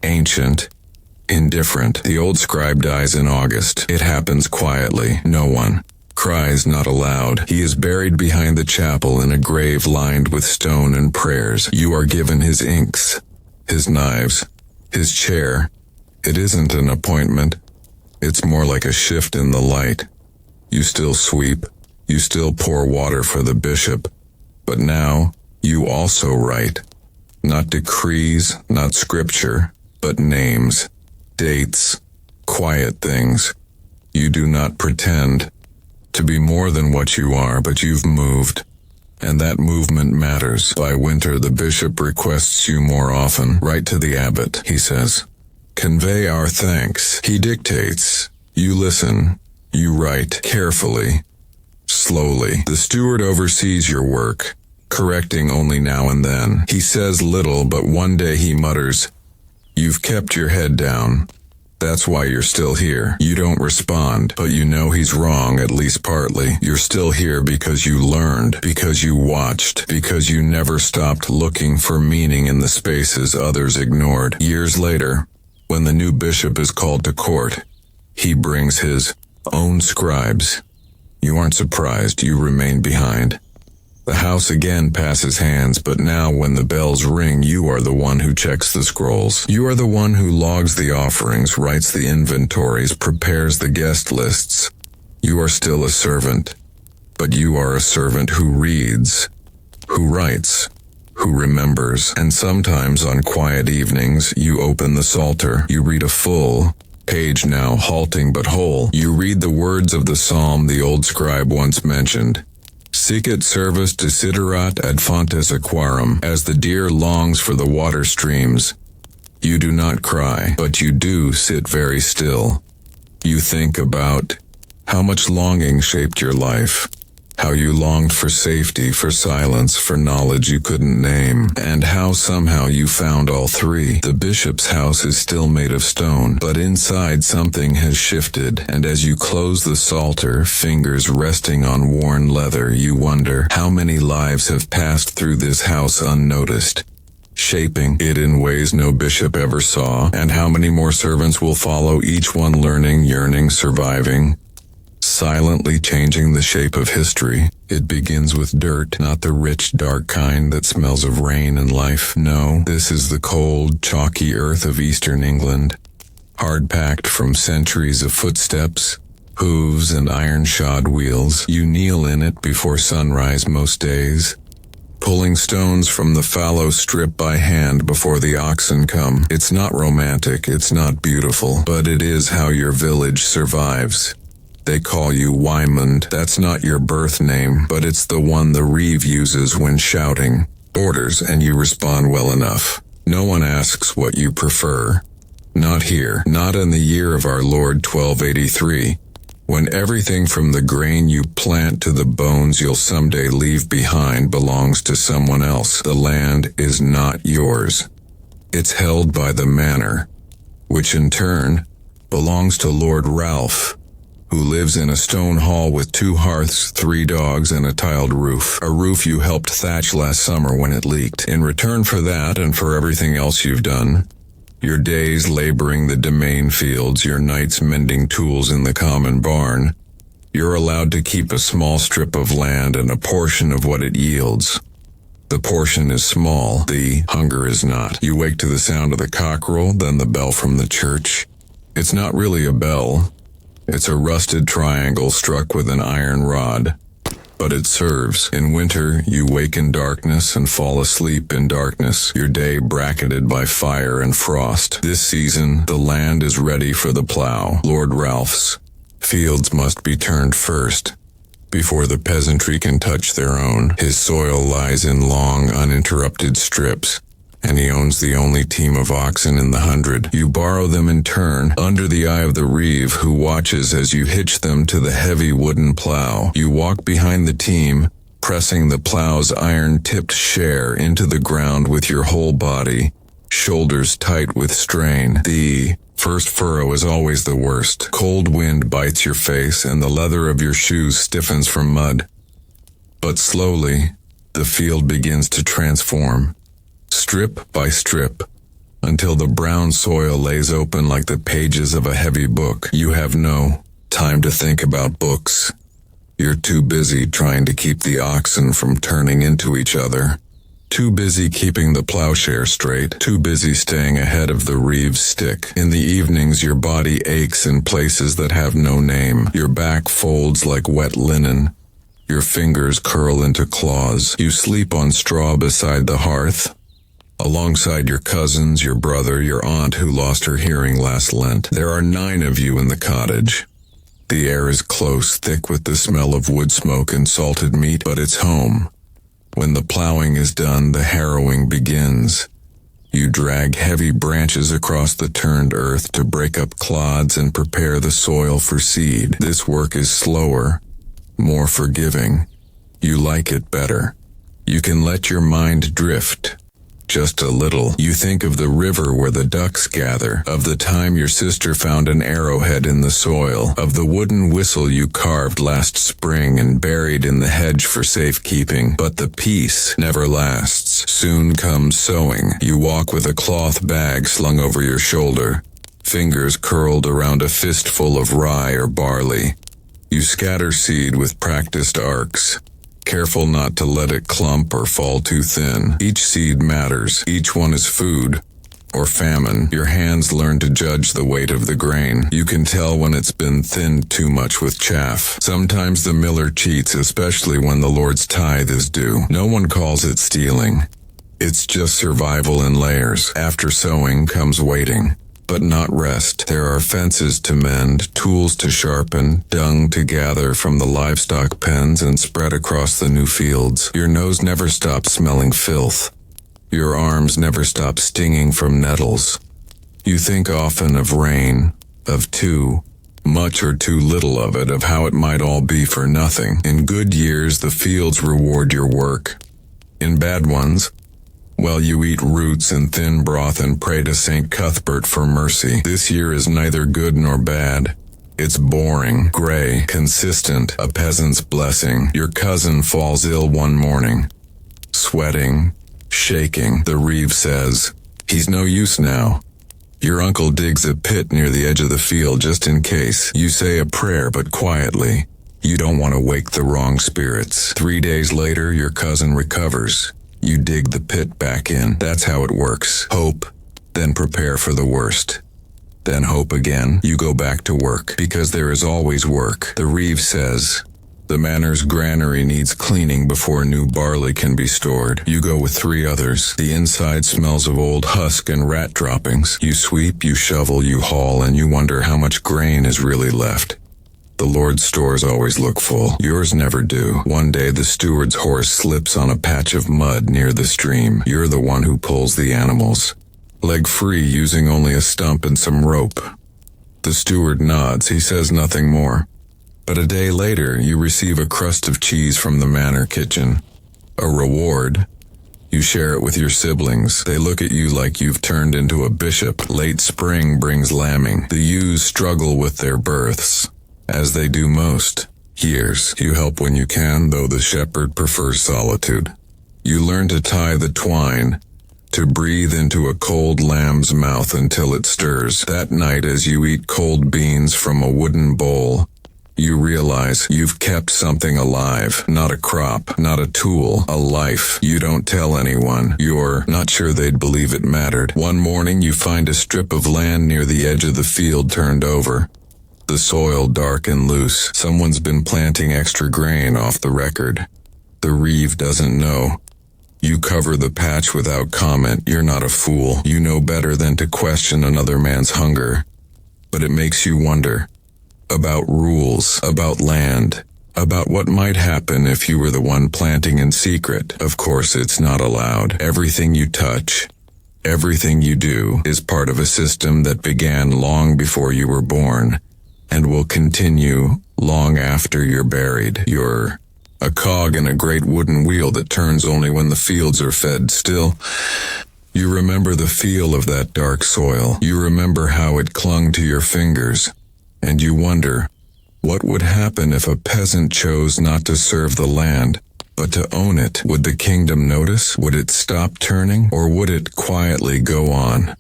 ancient, indifferent. The old scribe dies in August. It happens quietly. No one cries, not aloud. He is buried behind the chapel in a grave lined with stone and prayers. You are given his inks, his knives, his chair. It isn't an appointment. It's more like a shift in the light. You still sweep. You still pour water for the bishop. But now, you also write. Not decrees, not scripture, but names, dates, quiet things. You do not pretend to be more than what you are, but you've moved. And that movement matters. By winter, the bishop requests you more often. "Write to the abbot," he says. "Convey our thanks." He dictates. You listen. You write carefully, slowly. The steward oversees your work, correcting only now and then. He says little, but one day he mutters, "You've kept your head down. That's why you're still here." You don't respond, but you know he's wrong, at least partly. You're still here because you learned, because you watched, because you never stopped looking for meaning in the spaces others ignored. Years later, when the new bishop is called to court, he brings his own scribes. You aren't surprised, you remain behind. The house again passes hands, but now when the bells ring, you are the one who checks the scrolls. You are the one who logs the offerings, writes the inventories, prepares the guest lists. You are still a servant, but you are a servant who reads, who writes, who remembers. And sometimes on quiet evenings, you open the Psalter. You read a full page, now halting but whole. You read the words of the psalm the old scribe once mentioned. Sicut servus desiderat ad fontes aquarum, as the deer longs for the water streams. You do not cry, but you do sit very still. You think about how much longing shaped your life, How you longed for safety, for silence, for knowledge you couldn't name, and how somehow you found all three. The bishop's house is still made of stone, but inside something has shifted, and as you close the psalter, fingers resting on worn leather, you wonder how many lives have passed through this house unnoticed, shaping it in ways no bishop ever saw, and how many more servants will follow, each one learning, yearning, surviving, silently changing the shape of history. It begins with dirt, not the rich, dark kind that smells of rain and life. No, this is the cold, chalky earth of eastern England, hard-packed from centuries of footsteps, hooves and iron-shod wheels. You kneel in it before sunrise most days, pulling stones from the fallow strip by hand before the oxen come. It's not romantic, it's not beautiful, but it is how your village survives. They call you Wymond. That's not your birth name, but it's the one the reeve uses when shouting orders and you respond well enough. No one asks what you prefer. Not here, not in the year of our Lord 1283, when everything from the grain you plant to the bones you'll someday leave behind belongs to someone else. The land is not yours. It's held by the manor, which in turn belongs to Lord Ralph, who lives in a stone hall with 2 hearths, 3 dogs, and a tiled roof. A roof you helped thatch last summer when it leaked. In return for that and for everything else you've done, your days laboring the domain fields, your nights mending tools in the common barn, you're allowed to keep a small strip of land and a portion of what it yields. The portion is small, the hunger is not. You wake to the sound of the cockerel, then the bell from the church. It's not really a bell. It's a rusted triangle struck with an iron rod, but it serves. In winter, you wake in darkness and fall asleep in darkness, your day bracketed by fire and frost. This season, the land is ready for the plow. Lord Ralph's fields must be turned first, before the peasantry can touch their own. His soil lies in long, uninterrupted strips, and he owns the only team of oxen in the 100. You borrow them in turn, under the eye of the reeve, who watches as you hitch them to the heavy wooden plow. You walk behind the team, pressing the plow's iron-tipped share into the ground with your whole body, shoulders tight with strain. The first furrow is always the worst. Cold wind bites your face, and the leather of your shoes stiffens from mud. But slowly, the field begins to transform, strip by strip, until the brown soil lays open like the pages of a heavy book. You have no time to think about books. You're too busy trying to keep the oxen from turning into each other, too busy keeping the plowshare straight, too busy staying ahead of the reeve's stick. In the evenings, your body aches in places that have no name. Your back folds like wet linen. Your fingers curl into claws. You sleep on straw beside the hearth, alongside your cousins, your brother, your aunt who lost her hearing last Lent. There are 9 of you in the cottage. The air is close, thick with the smell of wood smoke and salted meat, but it's home. When the plowing is done, the harrowing begins. You drag heavy branches across the turned earth to break up clods and prepare the soil for seed. This work is slower, more forgiving. You like it better. You can let your mind drift, just a little. You think of the river where the ducks gather, of the time your sister found an arrowhead in the soil, of the wooden whistle you carved last spring and buried in the hedge for safekeeping. But the peace never lasts. Soon comes sowing. You walk with a cloth bag slung over your shoulder, fingers curled around a fistful of rye or barley. You scatter seed with practiced arcs, careful not to let it clump or fall too thin. Each seed matters. Each one is food or famine. Your hands learn to judge the weight of the grain. You can tell when it's been thinned too much with chaff. Sometimes the miller cheats, especially when the Lord's tithe is due. No one calls it stealing. It's just survival in layers. After sowing comes waiting, but not rest. There are fences to mend, tools to sharpen, dung to gather from the livestock pens and spread across the new fields. Your nose never stops smelling filth. Your arms never stop stinging from nettles. You think often of rain, of 2, much or too little of it, of how it might all be for nothing. In good years, the fields reward your work. In bad ones, well, you eat roots and thin broth and pray to St. Cuthbert for mercy. This year is neither good nor bad. It's boring, gray, consistent, a peasant's blessing. Your cousin falls ill one morning. Sweating, shaking, the reeve says, "He's no use now." Your uncle digs a pit near the edge of the field just in case. You say a prayer, but quietly. You don't want to wake the wrong spirits. 3 days later, your cousin recovers. You dig the pit back in. That's how it works. Hope, then prepare for the worst. Then hope again. You go back to work, because there is always work. The reeve says, "The manor's granary needs cleaning before new barley can be stored." You go with 3 others. The inside smells of old husk and rat droppings. You sweep, you shovel, you haul, and you wonder how much grain is really left. The Lord's stores always look full. Yours never do. One day the steward's horse slips on a patch of mud near the stream. You're the one who pulls the animals. Leg free, using only a stump and some rope. The steward nods. He says nothing more. But a day later, you receive a crust of cheese from the manor kitchen. A reward. You share it with your siblings. They look at you like you've turned into a bishop. Late spring brings lambing. The ewes struggle with their births, as they do most years. You help when you can, though the shepherd prefers solitude. You learn to tie the twine, to breathe into a cold lamb's mouth until it stirs. That night, as you eat cold beans from a wooden bowl, you realize you've kept something alive. Not a crop, not a tool, a life. You don't tell anyone. You're not sure they'd believe it mattered. One morning, you find a strip of land near the edge of the field turned over. The soil dark and loose. Someone's been planting extra grain off the record. The reeve doesn't know. You cover the patch without comment. You're not a fool. You know better than to question another man's hunger. But it makes you wonder. About rules, about land, about what might happen if you were the one planting in secret. Of course, it's not allowed. Everything you touch, everything you do, is part of a system that began long before you were born, and will continue long after you're buried. You're a cog in a great wooden wheel that turns only when the fields are fed. Still, you remember the feel of that dark soil. You remember how it clung to your fingers. And you wonder, what would happen if a peasant chose not to serve the land, but to own it? Would the kingdom notice? Would it stop turning? Or would it quietly go on?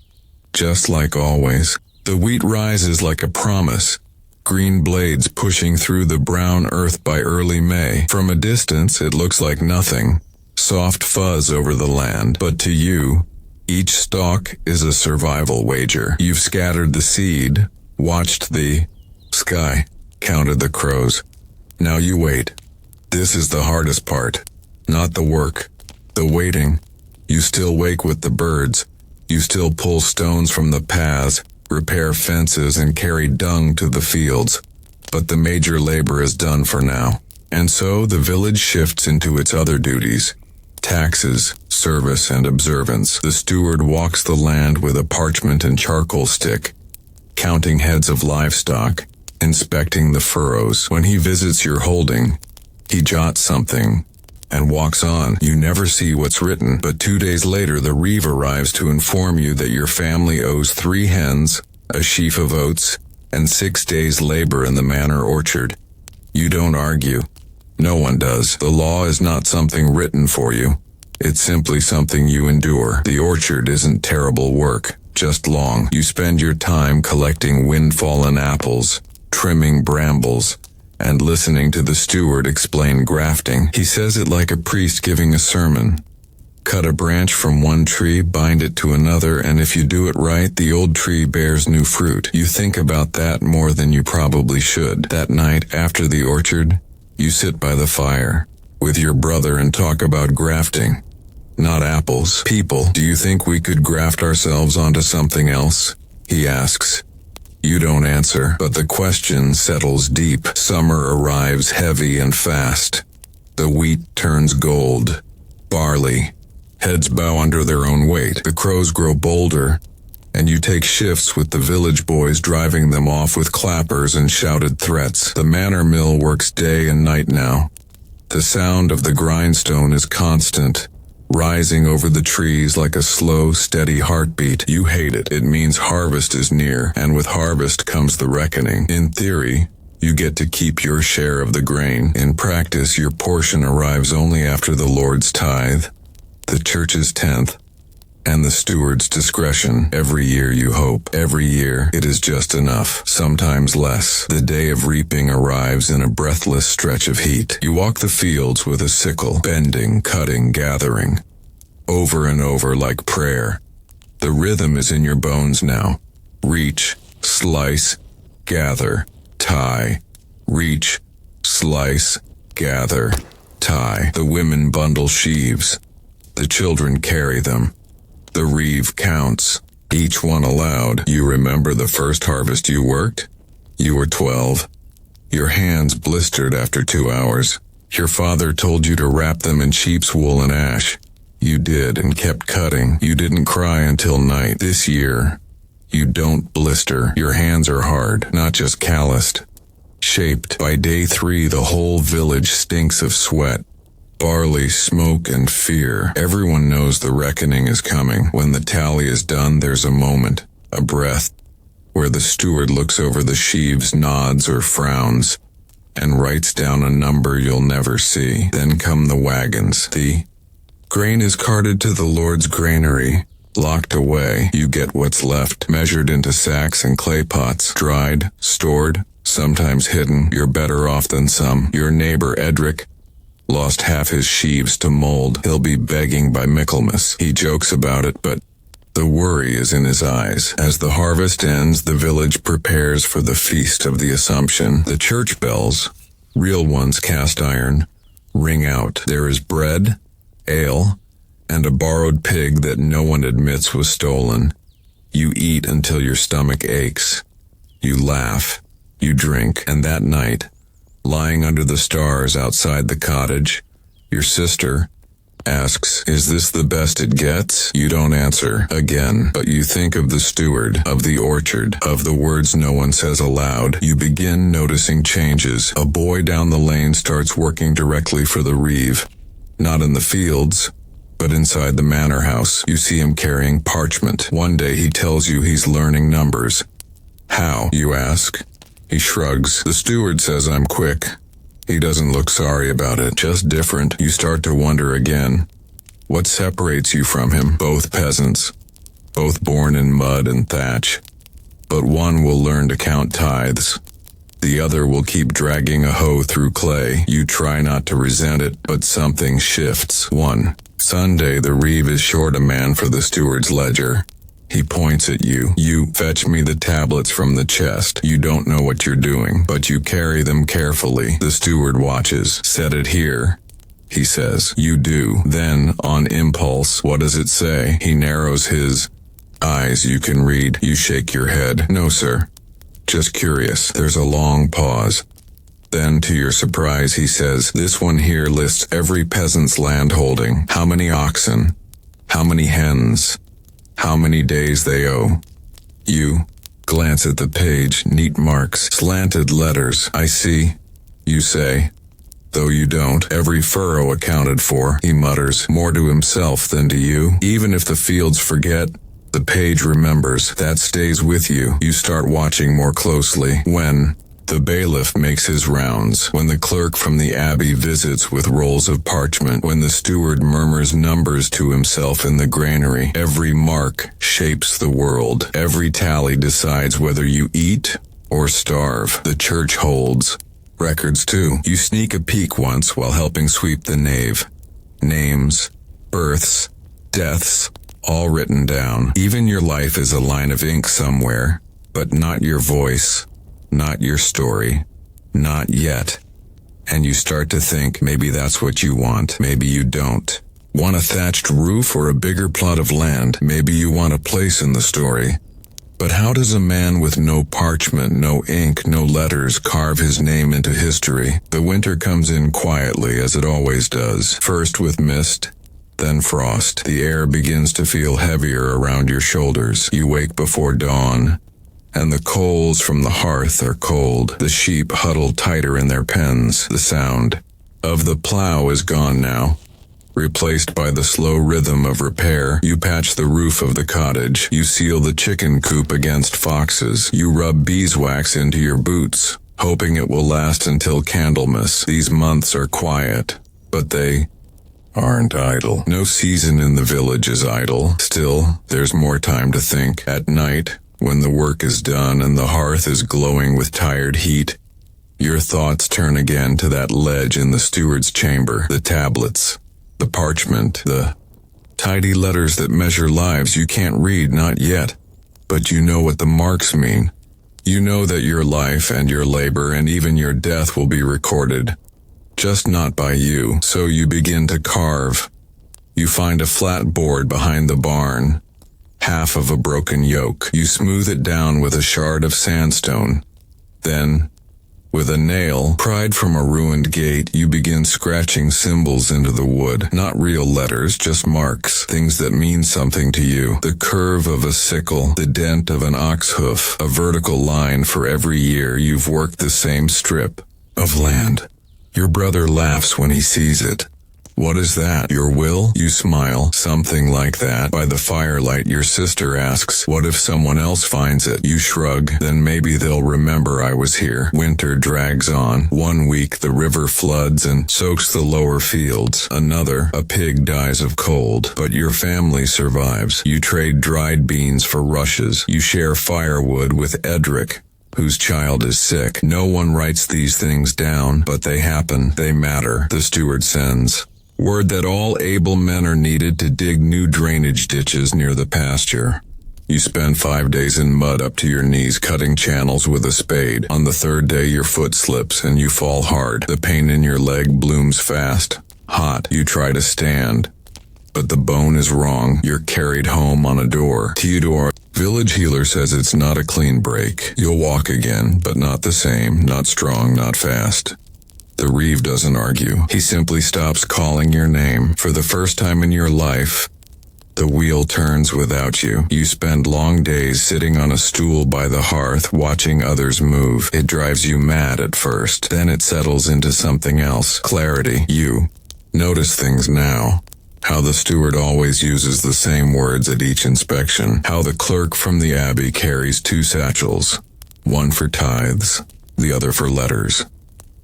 Just like always, the wheat rises like a promise, green blades pushing through the brown earth by early May. From a distance, it looks like nothing, soft fuzz over the land. But to you, each stalk is a survival wager. You've scattered the seed, watched the sky, counted the crows. Now you wait. This is the hardest part. Not the work, the waiting. You still wake with the birds. You still pull stones from the paths, repair fences, and carry dung to the fields. But the major labor is done for now. And so the village shifts into its other duties. Taxes, service, and observance. The steward walks the land with a parchment and charcoal stick, counting heads of livestock, inspecting the furrows. When he visits your holding, he jots something and walks on. You never see what's written, but 2 days later the reeve arrives to inform you that your family owes 3 hens, a sheaf of oats, and 6 days' labor in the manor orchard. You don't argue. No one does. The law is not something written for you. It's simply something you endure. The orchard isn't terrible work, just long. You spend your time collecting wind-fallen apples, trimming brambles, and listening to the steward explain grafting. He says it like a priest giving a sermon. Cut a branch from one tree, bind it to another, and if you do it right, the old tree bears new fruit. You think about that more than you probably should. That night, after the orchard, you sit by the fire with your brother and talk about grafting. Not apples. People. Do you think we could graft ourselves onto something else? He asks. You don't answer, but the question settles deep. Summer arrives heavy and fast. The wheat turns gold. Barley. Heads bow under their own weight. The crows grow bolder. and you take shifts with the village boys, driving them off with clappers and shouted threats. The manor mill works day and night now. The sound of the grindstone is constant, rising over the trees like a slow, steady heartbeat. You hate it. It means harvest is near, and with harvest comes the reckoning. In theory, you get to keep your share of the grain. In practice, your portion arrives only after the Lord's tithe, the church's tenth, and the steward's discretion. Every year you hope. Every year it is just enough, sometimes less. The day of reaping arrives in a breathless stretch of heat. You walk the fields with a sickle, bending, cutting, gathering, over and over like prayer. The rhythm is in your bones now. Reach, slice, gather, tie. Reach, slice, gather, tie. The women bundle sheaves. The children carry them. The reeve counts, each one aloud. You remember the first harvest you worked? You were 12. Your hands blistered after 2 hours. Your father told you to wrap them in sheep's wool and ash. You did and kept cutting. You didn't cry until night. This year, you don't blister. Your hands are hard, not just calloused. Shaped. By day 3, the whole village stinks of sweat, barley, smoke, and fear. Everyone knows the reckoning is coming. When the tally is done, there's a moment, a breath, where the steward looks over the sheaves, nods or frowns, and writes down a number you'll never see. Then come the wagons. The grain is carted to the Lord's granary, locked away. You get what's left, measured into sacks and clay pots, dried, stored, sometimes hidden. You're better off than some. Your neighbor, Edric, lost half his sheaves to mold. He'll be begging by Michaelmas. He jokes about it, but the worry is in his eyes. As the harvest ends, the village prepares for the Feast of the Assumption. The church bells, real ones cast iron, ring out. There is bread, ale, and a borrowed pig that no one admits was stolen. You eat until your stomach aches. You laugh, you drink, and that night, lying under the stars outside the cottage, your sister asks, "Is this the best it gets?" You don't answer again, but you think of the steward, of the orchard, of the words no one says aloud. You begin noticing changes. A boy down the lane starts working directly for the reeve. Not in the fields, but inside the manor house. You see him carrying parchment. One day he tells you he's learning numbers. How? You ask. He shrugs. The steward says, "I'm quick." He doesn't look sorry about it, just different. You start to wonder again. What separates you from him? Both peasants, both born in mud and thatch. But one will learn to count tithes. The other will keep dragging a hoe through clay. You try not to resent it, but something shifts. One Sunday, the reeve is short a man for the steward's ledger. He points at you. You fetch me the tablets from the chest. You don't know what you're doing, but you carry them carefully. The steward watches. "Set it here," he says. You do. Then, on impulse, what does it say? He narrows his eyes. You can read. You shake your head. "No, sir. Just curious." There's a long pause. Then, to your surprise, he says, "This one here lists every peasant's land holding. How many oxen? How many hens? How many days they owe." You glance at the page. Neat marks, slanted letters. "I see," you say, though you don't. "Every furrow accounted for," he mutters, more to himself than to you. Even if the fields forget, the page remembers. That stays with you. You start watching more closely. When the bailiff makes his rounds, when the clerk from the abbey visits with rolls of parchment, when the steward murmurs numbers to himself in the granary, every mark shapes the world. Every tally decides whether you eat or starve. The church holds records too. You sneak a peek once while helping sweep the nave. Names, births, deaths, all written down. Even your life is a line of ink somewhere, but not your voice. Not your story. Not yet. And you start to think, maybe that's what you want. Maybe you don't. Want a thatched roof or a bigger plot of land? Maybe you want a place in the story. But how does a man with no parchment, no ink, no letters carve his name into history? The winter comes in quietly, as it always does. First with mist, then frost. The air begins to feel heavier around your shoulders. You wake before dawn, and the coals from the hearth are cold. The sheep huddle tighter in their pens. The sound of the plow is gone now, replaced by the slow rhythm of repair. You patch the roof of the cottage. You seal the chicken coop against foxes. You rub beeswax into your boots, hoping it will last until Candlemas. These months are quiet, but they aren't idle. No season in the village is idle. Still, there's more time to think. At night, when the work is done and the hearth is glowing with tired heat, your thoughts turn again to that ledge in the steward's chamber. The tablets, the parchment, the tidy letters that measure lives you can't read, not yet, but you know what the marks mean. You know that your life and your labor and even your death will be recorded, just not by you. So you begin to carve. You find a flat board behind the barn, half of a broken yoke. You smooth it down with a shard of sandstone. Then, with a nail pried from a ruined gate, you begin scratching symbols into the wood. Not real letters, just marks, things that mean something to you. The curve of a sickle, the dent of an ox hoof, a vertical line for every year you've worked the same strip of land. Your brother laughs when he sees it. What is that? Your will? You smile. Something like that. By the firelight, your sister asks, what if someone else finds it? You shrug. Then maybe they'll remember I was here. Winter drags on. 1 week, the river floods and soaks the lower fields. Another, a pig dies of cold. But your family survives. You trade dried beans for rushes. You share firewood with Edric, whose child is sick. No one writes these things down, but they happen. They matter. The steward sends word that all able men are needed to dig new drainage ditches near the pasture. You spend 5 days in mud up to your knees cutting channels with a spade. On the third day your foot slips and you fall hard. The pain in your leg blooms fast. Hot. You try to stand, but the bone is wrong. You're carried home on a door. Theodore, village healer, says it's not a clean break. You'll walk again, but not the same, not strong, not fast. The Reeve doesn't argue. He simply stops calling your name. For the first time in your life, the wheel turns without you. You spend long days sitting on a stool by the hearth watching others move. It drives you mad at first. Then it settles into something else. Clarity. You notice things now. How the steward always uses the same words at each inspection. How the clerk from the abbey carries 2 satchels, one for tithes, the other for letters.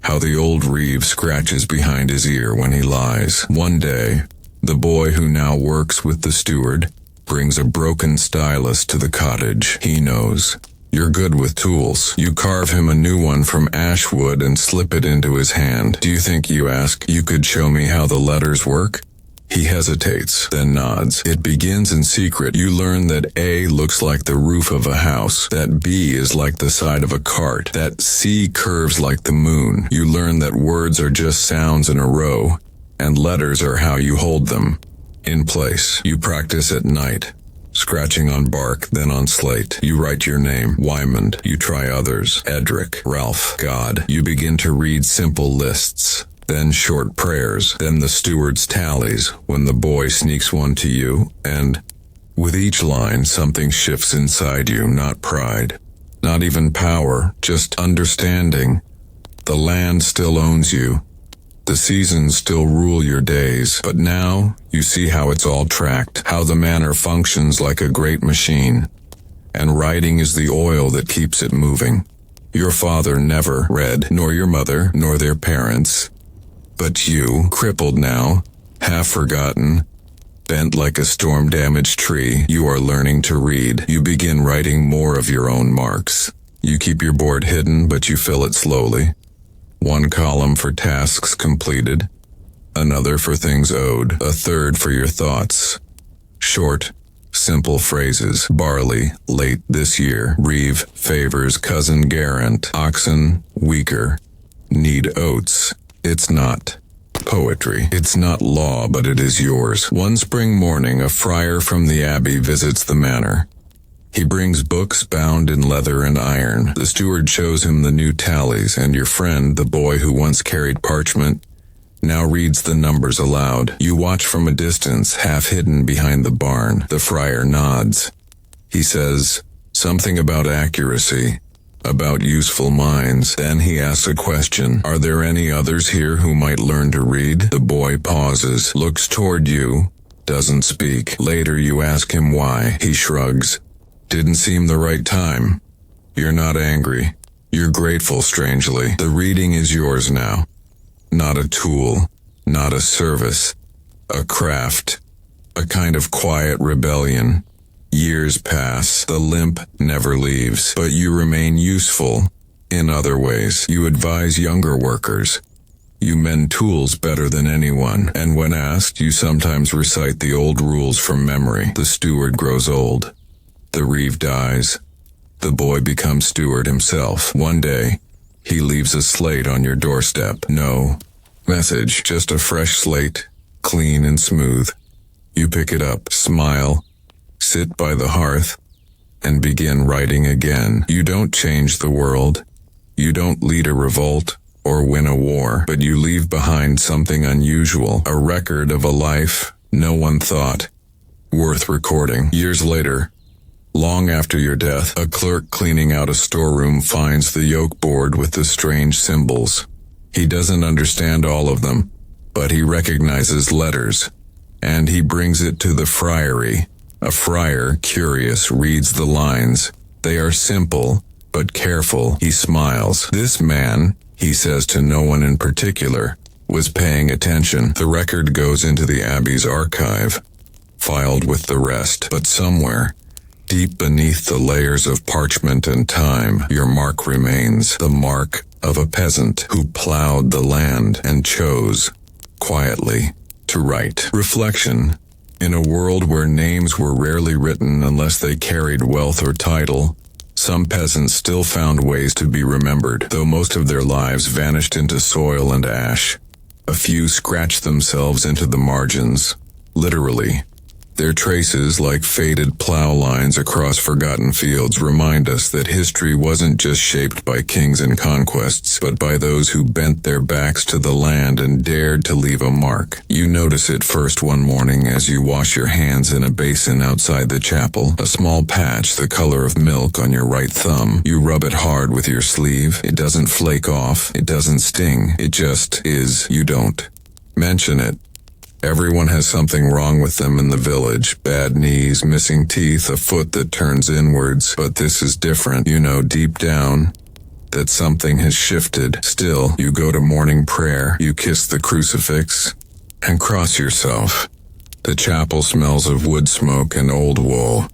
How the old Reeve scratches behind his ear when he lies. One day, the boy who now works with the steward brings a broken stylus to the cottage. He knows you're good with tools. You carve him a new one from ash wood and slip it into his hand. Do you think, you ask, you could show me how the letters work? He hesitates, then nods. It begins in secret. You learn that A looks like the roof of a house, that B is like the side of a cart, that C curves like the moon. You learn that words are just sounds in a row, and letters are how you hold them in place. You practice at night, scratching on bark, then on slate. You write your name, Wymond. You try others, Edric, Ralph, God. You begin to read simple lists, then short prayers, then the steward's tallies when the boy sneaks one to you, and with each line something shifts inside you, not pride, not even power, just understanding. The land still owns you. The seasons still rule your days, but now you see how it's all tracked, how the manor functions like a great machine, and writing is the oil that keeps it moving. Your father never read, nor your mother, nor their parents. But you, crippled now, half forgotten, bent like a storm-damaged tree, you are learning to read. You begin writing more of your own marks. You keep your board hidden, but you fill it slowly. 1 column for tasks completed, another for things owed, a third for your thoughts. Short, simple phrases. Barley, late this year. Reeve favors cousin Garant. Oxen, weaker. Need oats. It's not poetry. It's not law, but it is yours. One spring morning, a friar from the abbey visits the manor. He brings books bound in leather and iron. The steward shows him the new tallies, and your friend, the boy who once carried parchment, now reads the numbers aloud. You watch from a distance, half hidden behind the barn. The friar nods. He says something about accuracy, about useful minds. Then he asks a question. Are there any others here who might learn to read? The boy pauses, looks toward you, doesn't speak. Later you ask him why. He shrugs. Didn't seem the right time. You're not angry. You're grateful, strangely. The reading is yours now. Not a tool, not a service, a craft, a kind of quiet rebellion. Years pass, the limp never leaves, but you remain useful in other ways. You advise younger workers. You mend tools better than anyone, and when asked, you sometimes recite the old rules from memory. The steward grows old. The reeve dies. The boy becomes steward himself. One day, he leaves a slate on your doorstep. No message, just a fresh slate, clean and smooth. You pick it up, smile, sit by the hearth, and begin writing again. You don't change the world. You don't lead a revolt or win a war, but you leave behind something unusual, a record of a life no one thought worth recording. Years later, long after your death, a clerk cleaning out a storeroom finds the yoke board with the strange symbols. He doesn't understand all of them, but he recognizes letters, and he brings it to the friary. A friar, curious, reads the lines. They are simple, but careful. He smiles. This man, he says to no one in particular, was paying attention. The record goes into the abbey's archive, filed with the rest, but somewhere, deep beneath the layers of parchment and time, your mark remains, the mark of a peasant who plowed the land and chose, quietly, to write. Reflection. In a world where names were rarely written unless they carried wealth or title, some peasants still found ways to be remembered, though most of their lives vanished into soil and ash. A few scratched themselves into the margins, literally. Their traces, like faded plow lines across forgotten fields, remind us that history wasn't just shaped by kings and conquests, but by those who bent their backs to the land and dared to leave a mark. You notice it first one morning as you wash your hands in a basin outside the chapel, a small patch the color of milk on your right thumb. You rub it hard with your sleeve. It doesn't flake off. It doesn't sting. It just is. You don't mention it. Everyone has something wrong with them in the village. Bad knees, missing teeth, a foot that turns inwards. But this is different. You know deep down that something has shifted. Still, you go to morning prayer. You kiss the crucifix and cross yourself. The chapel smells of wood smoke and old wool.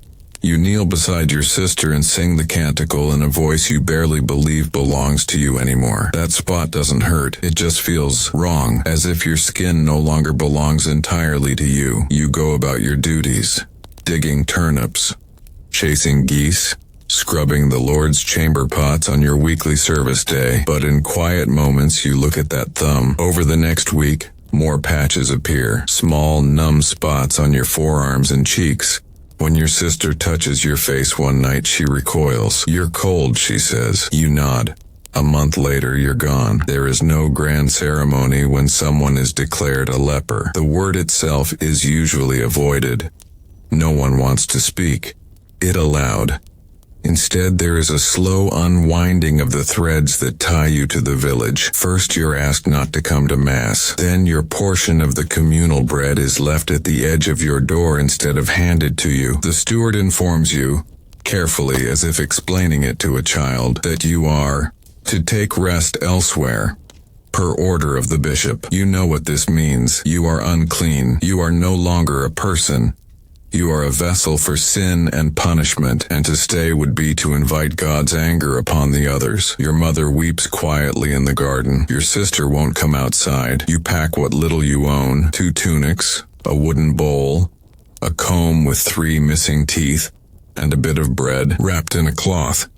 You kneel beside your sister and sing the canticle in a voice you barely believe belongs to you anymore. That spot doesn't hurt. It just feels wrong, as if your skin no longer belongs entirely to you. You go about your duties, digging turnips, chasing geese, scrubbing the Lord's chamber pots on your weekly service day. But in quiet moments you look at that thumb. Over the next week, more patches appear, small numb spots on your forearms and cheeks. When your sister touches your face one night, she recoils. You're cold, she says. You nod. A month later, you're gone. There is no grand ceremony when someone is declared a leper. The word itself is usually avoided. No one wants to speak it aloud. Instead, there is a slow unwinding of the threads that tie you to the village. First, you're asked not to come to Mass. Then your portion of the communal bread is left at the edge of your door instead of handed to you. The steward informs you, carefully as if explaining it to a child, that you are to take rest elsewhere. Per order of the bishop. You know what this means. You are unclean. You are no longer a person. You are a vessel for sin and punishment, and to stay would be to invite God's anger upon the others. Your mother weeps quietly in the garden. Your sister won't come outside. You pack what little you own, 2 tunics, a wooden bowl, a comb with 3 missing teeth, and a bit of bread wrapped in a cloth.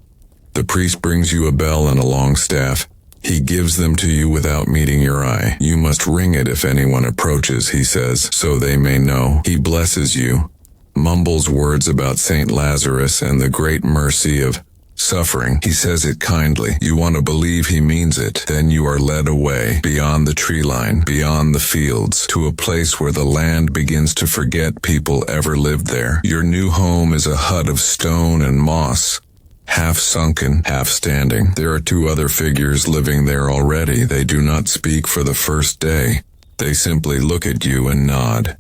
The priest brings you a bell and a long staff. He gives them to you without meeting your eye. You must ring it if anyone approaches, he says, so they may know. He blesses you, mumbles words about St. Lazarus and the great mercy of Suffering, he says it kindly. You want to believe he means it. Then you are led away, beyond the tree line, beyond the fields, to a place where the land begins to forget people ever lived there. Your new home is a hut of stone and moss, half sunken, half standing. There are two other figures living there already. They do not speak for the first day. They simply look at you and nod.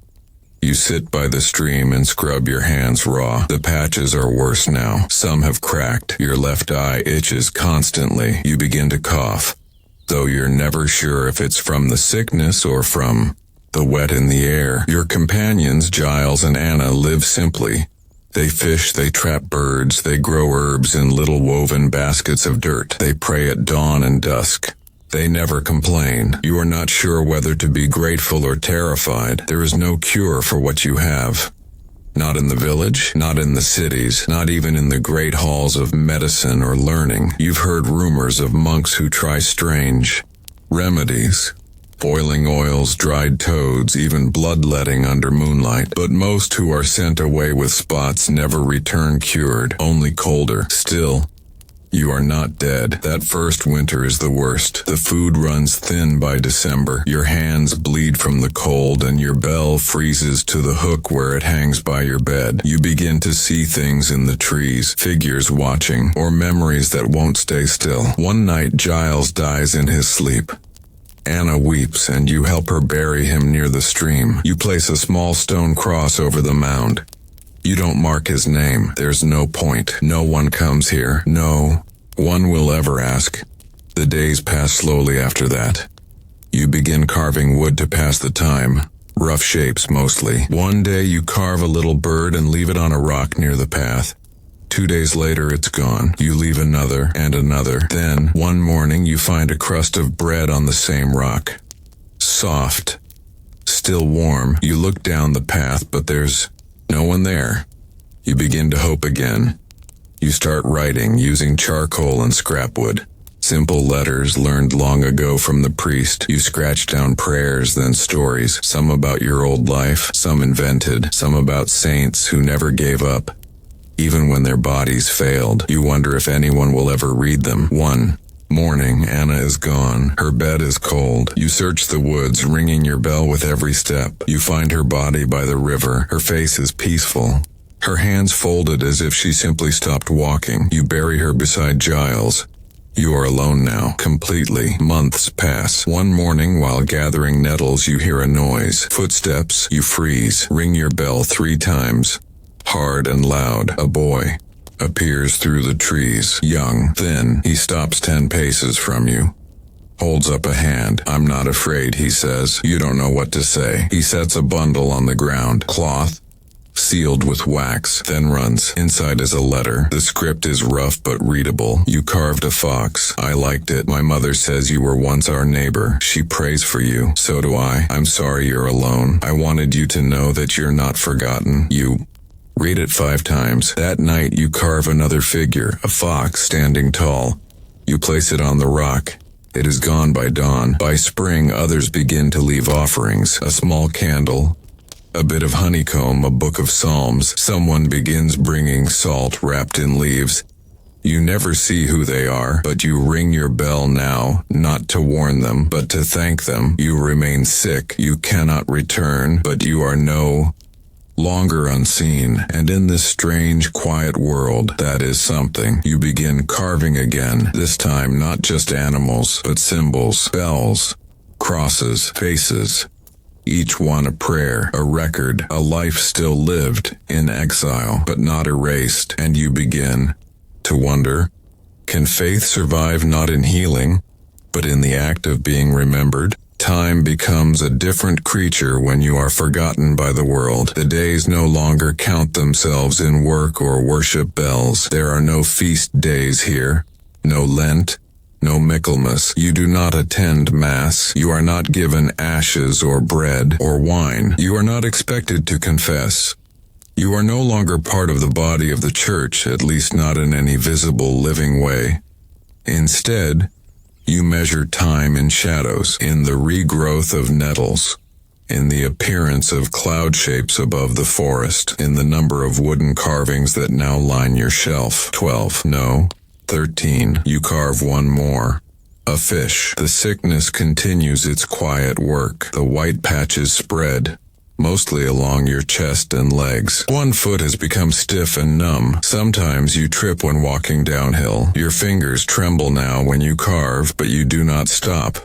You sit by the stream and scrub your hands raw. The patches are worse now. Some have cracked. Your left eye itches constantly. You begin to cough, though you're never sure if it's from the sickness or from the wet in the air. Your companions, Giles and Anna, live simply. They fish, they trap birds, they grow herbs in little woven baskets of dirt. They pray at dawn and dusk. They never complain. You are not sure whether to be grateful or terrified. There is no cure for what you have. Not in the village, not in the cities, not even in the great halls of medicine or learning. You've heard rumors of monks who try strange remedies. Boiling oils, dried toads, even bloodletting under moonlight. But most who are sent away with spots never return cured, only colder. Still, you are not dead. That first winter is the worst. The food runs thin by December. Your hands bleed from the cold and your bell freezes to the hook where it hangs by your bed. You begin to see things in the trees, figures watching, or memories that won't stay still. One night Giles dies in his sleep. Anna weeps and you help her bury him near the stream. You place a small stone cross over the mound. You don't mark his name. There's no point. No one comes here. No one will ever ask. The days pass slowly after that. You begin carving wood to pass the time. Rough shapes mostly. One day you carve a little bird and leave it on a rock near the path. 2 days later it's gone. You leave another and another. Then, one morning you find a crust of bread on the same rock. Soft. Still warm. You look down the path, but there's no one there. You begin to hope again. You start writing using charcoal and scrap wood. Simple letters learned long ago from the priest. You scratch down prayers, then stories. Some about your old life, some invented, some about saints who never gave up. Even when their bodies failed, you wonder if anyone will ever read them. One morning, Anna is gone. Her bed is cold. You search the woods, ringing your bell with every step. You find her body by the river. Her face is peaceful. Her hands folded as if she simply stopped walking. You bury her beside Giles. You are alone now, completely. Months pass. One morning, while gathering nettles, you hear a noise. Footsteps. You freeze. Ring your bell 3 times. Hard and loud. A boy appears through the trees. Young, thin. He stops 10 paces from you. Holds up a hand. "I'm not afraid," he says. You don't know what to say. He sets a bundle on the ground. Cloth, sealed with wax, then runs. Inside is a letter. The script is rough but readable. You carved a fox. I liked it. My mother says you were once our neighbor. She prays for you. So do I. I'm sorry you're alone. I wanted you to know that you're not forgotten. You read it 5 times. That night you carve another figure, a fox standing tall. You place it on the rock. It is gone by dawn. By spring, others begin to leave offerings. A small candle, a bit of honeycomb, a book of psalms. Someone begins bringing salt wrapped in leaves. You never see who they are, but you ring your bell now, not to warn them, but to thank them. You remain sick. You cannot return, but you are no longer unseen, and in this strange, quiet world, that is something. You begin carving again, this time not just animals, but symbols, bells, crosses, faces. Each one a prayer, a record, a life still lived, in exile, but not erased, and you begin to wonder, can faith survive not in healing, but in the act of being remembered? Time becomes a different creature when you are forgotten by the world. The days no longer count themselves in work or worship bells. There are no feast days here, no Lent, no Michaelmas. You do not attend Mass. You are not given ashes or bread or wine. You are not expected to confess. You are no longer part of the body of the church, at least not in any visible, living way. Instead, you measure time in shadows, in the regrowth of nettles, in the appearance of cloud shapes above the forest, in the number of wooden carvings that now line your shelf. 12. No, 13. You carve one more. A fish. The sickness continues its quiet work. The white patches spread, mostly along your chest and legs. One foot has become stiff and numb. Sometimes you trip when walking downhill. Your fingers tremble now when you carve, but you do not stop.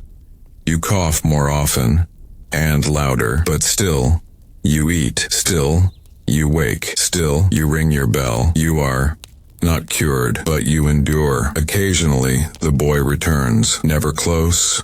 You cough more often, and louder, but still, you eat. Still, you wake. Still, you ring your bell. You are not cured, but you endure. Occasionally, the boy returns. Never close,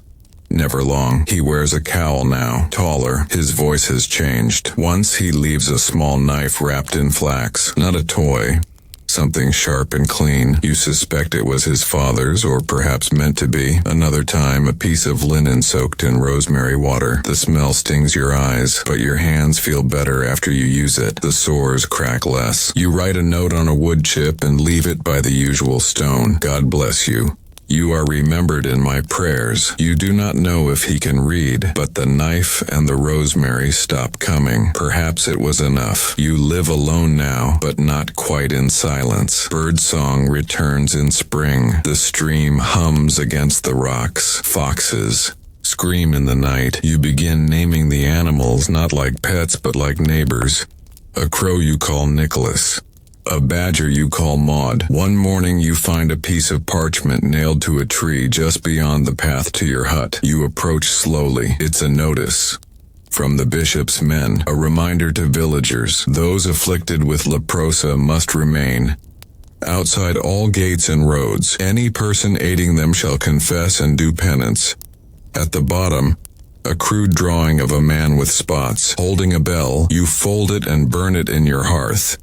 never long. He wears a cowl now, taller. His voice has changed. Once he leaves a small knife wrapped in flax. Not a toy. Something sharp and clean. You suspect it was his father's, or perhaps meant to be. Another time, a piece of linen soaked in rosemary water. The smell stings your eyes, but your hands feel better after you use it. The sores crack less. You write a note on a wood chip and leave it by the usual stone. God bless you. You are remembered in my prayers. You do not know if he can read, but the knife and the rosemary stop coming. Perhaps it was enough. You live alone now, but not quite in silence. Birdsong returns in spring. The stream hums against the rocks. Foxes scream in the night. You begin naming the animals not like pets but like neighbors. A crow you call Nicholas. A badger you call Maud. One morning you find a piece of parchment nailed to a tree just beyond the path to your hut. You approach slowly. It's a notice from the bishop's men, a reminder to villagers. Those afflicted with leprosa must remain outside all gates and roads. Any person aiding them shall confess and do penance. At the bottom, a crude drawing of a man with spots, holding a bell. You fold it and burn it in your hearth.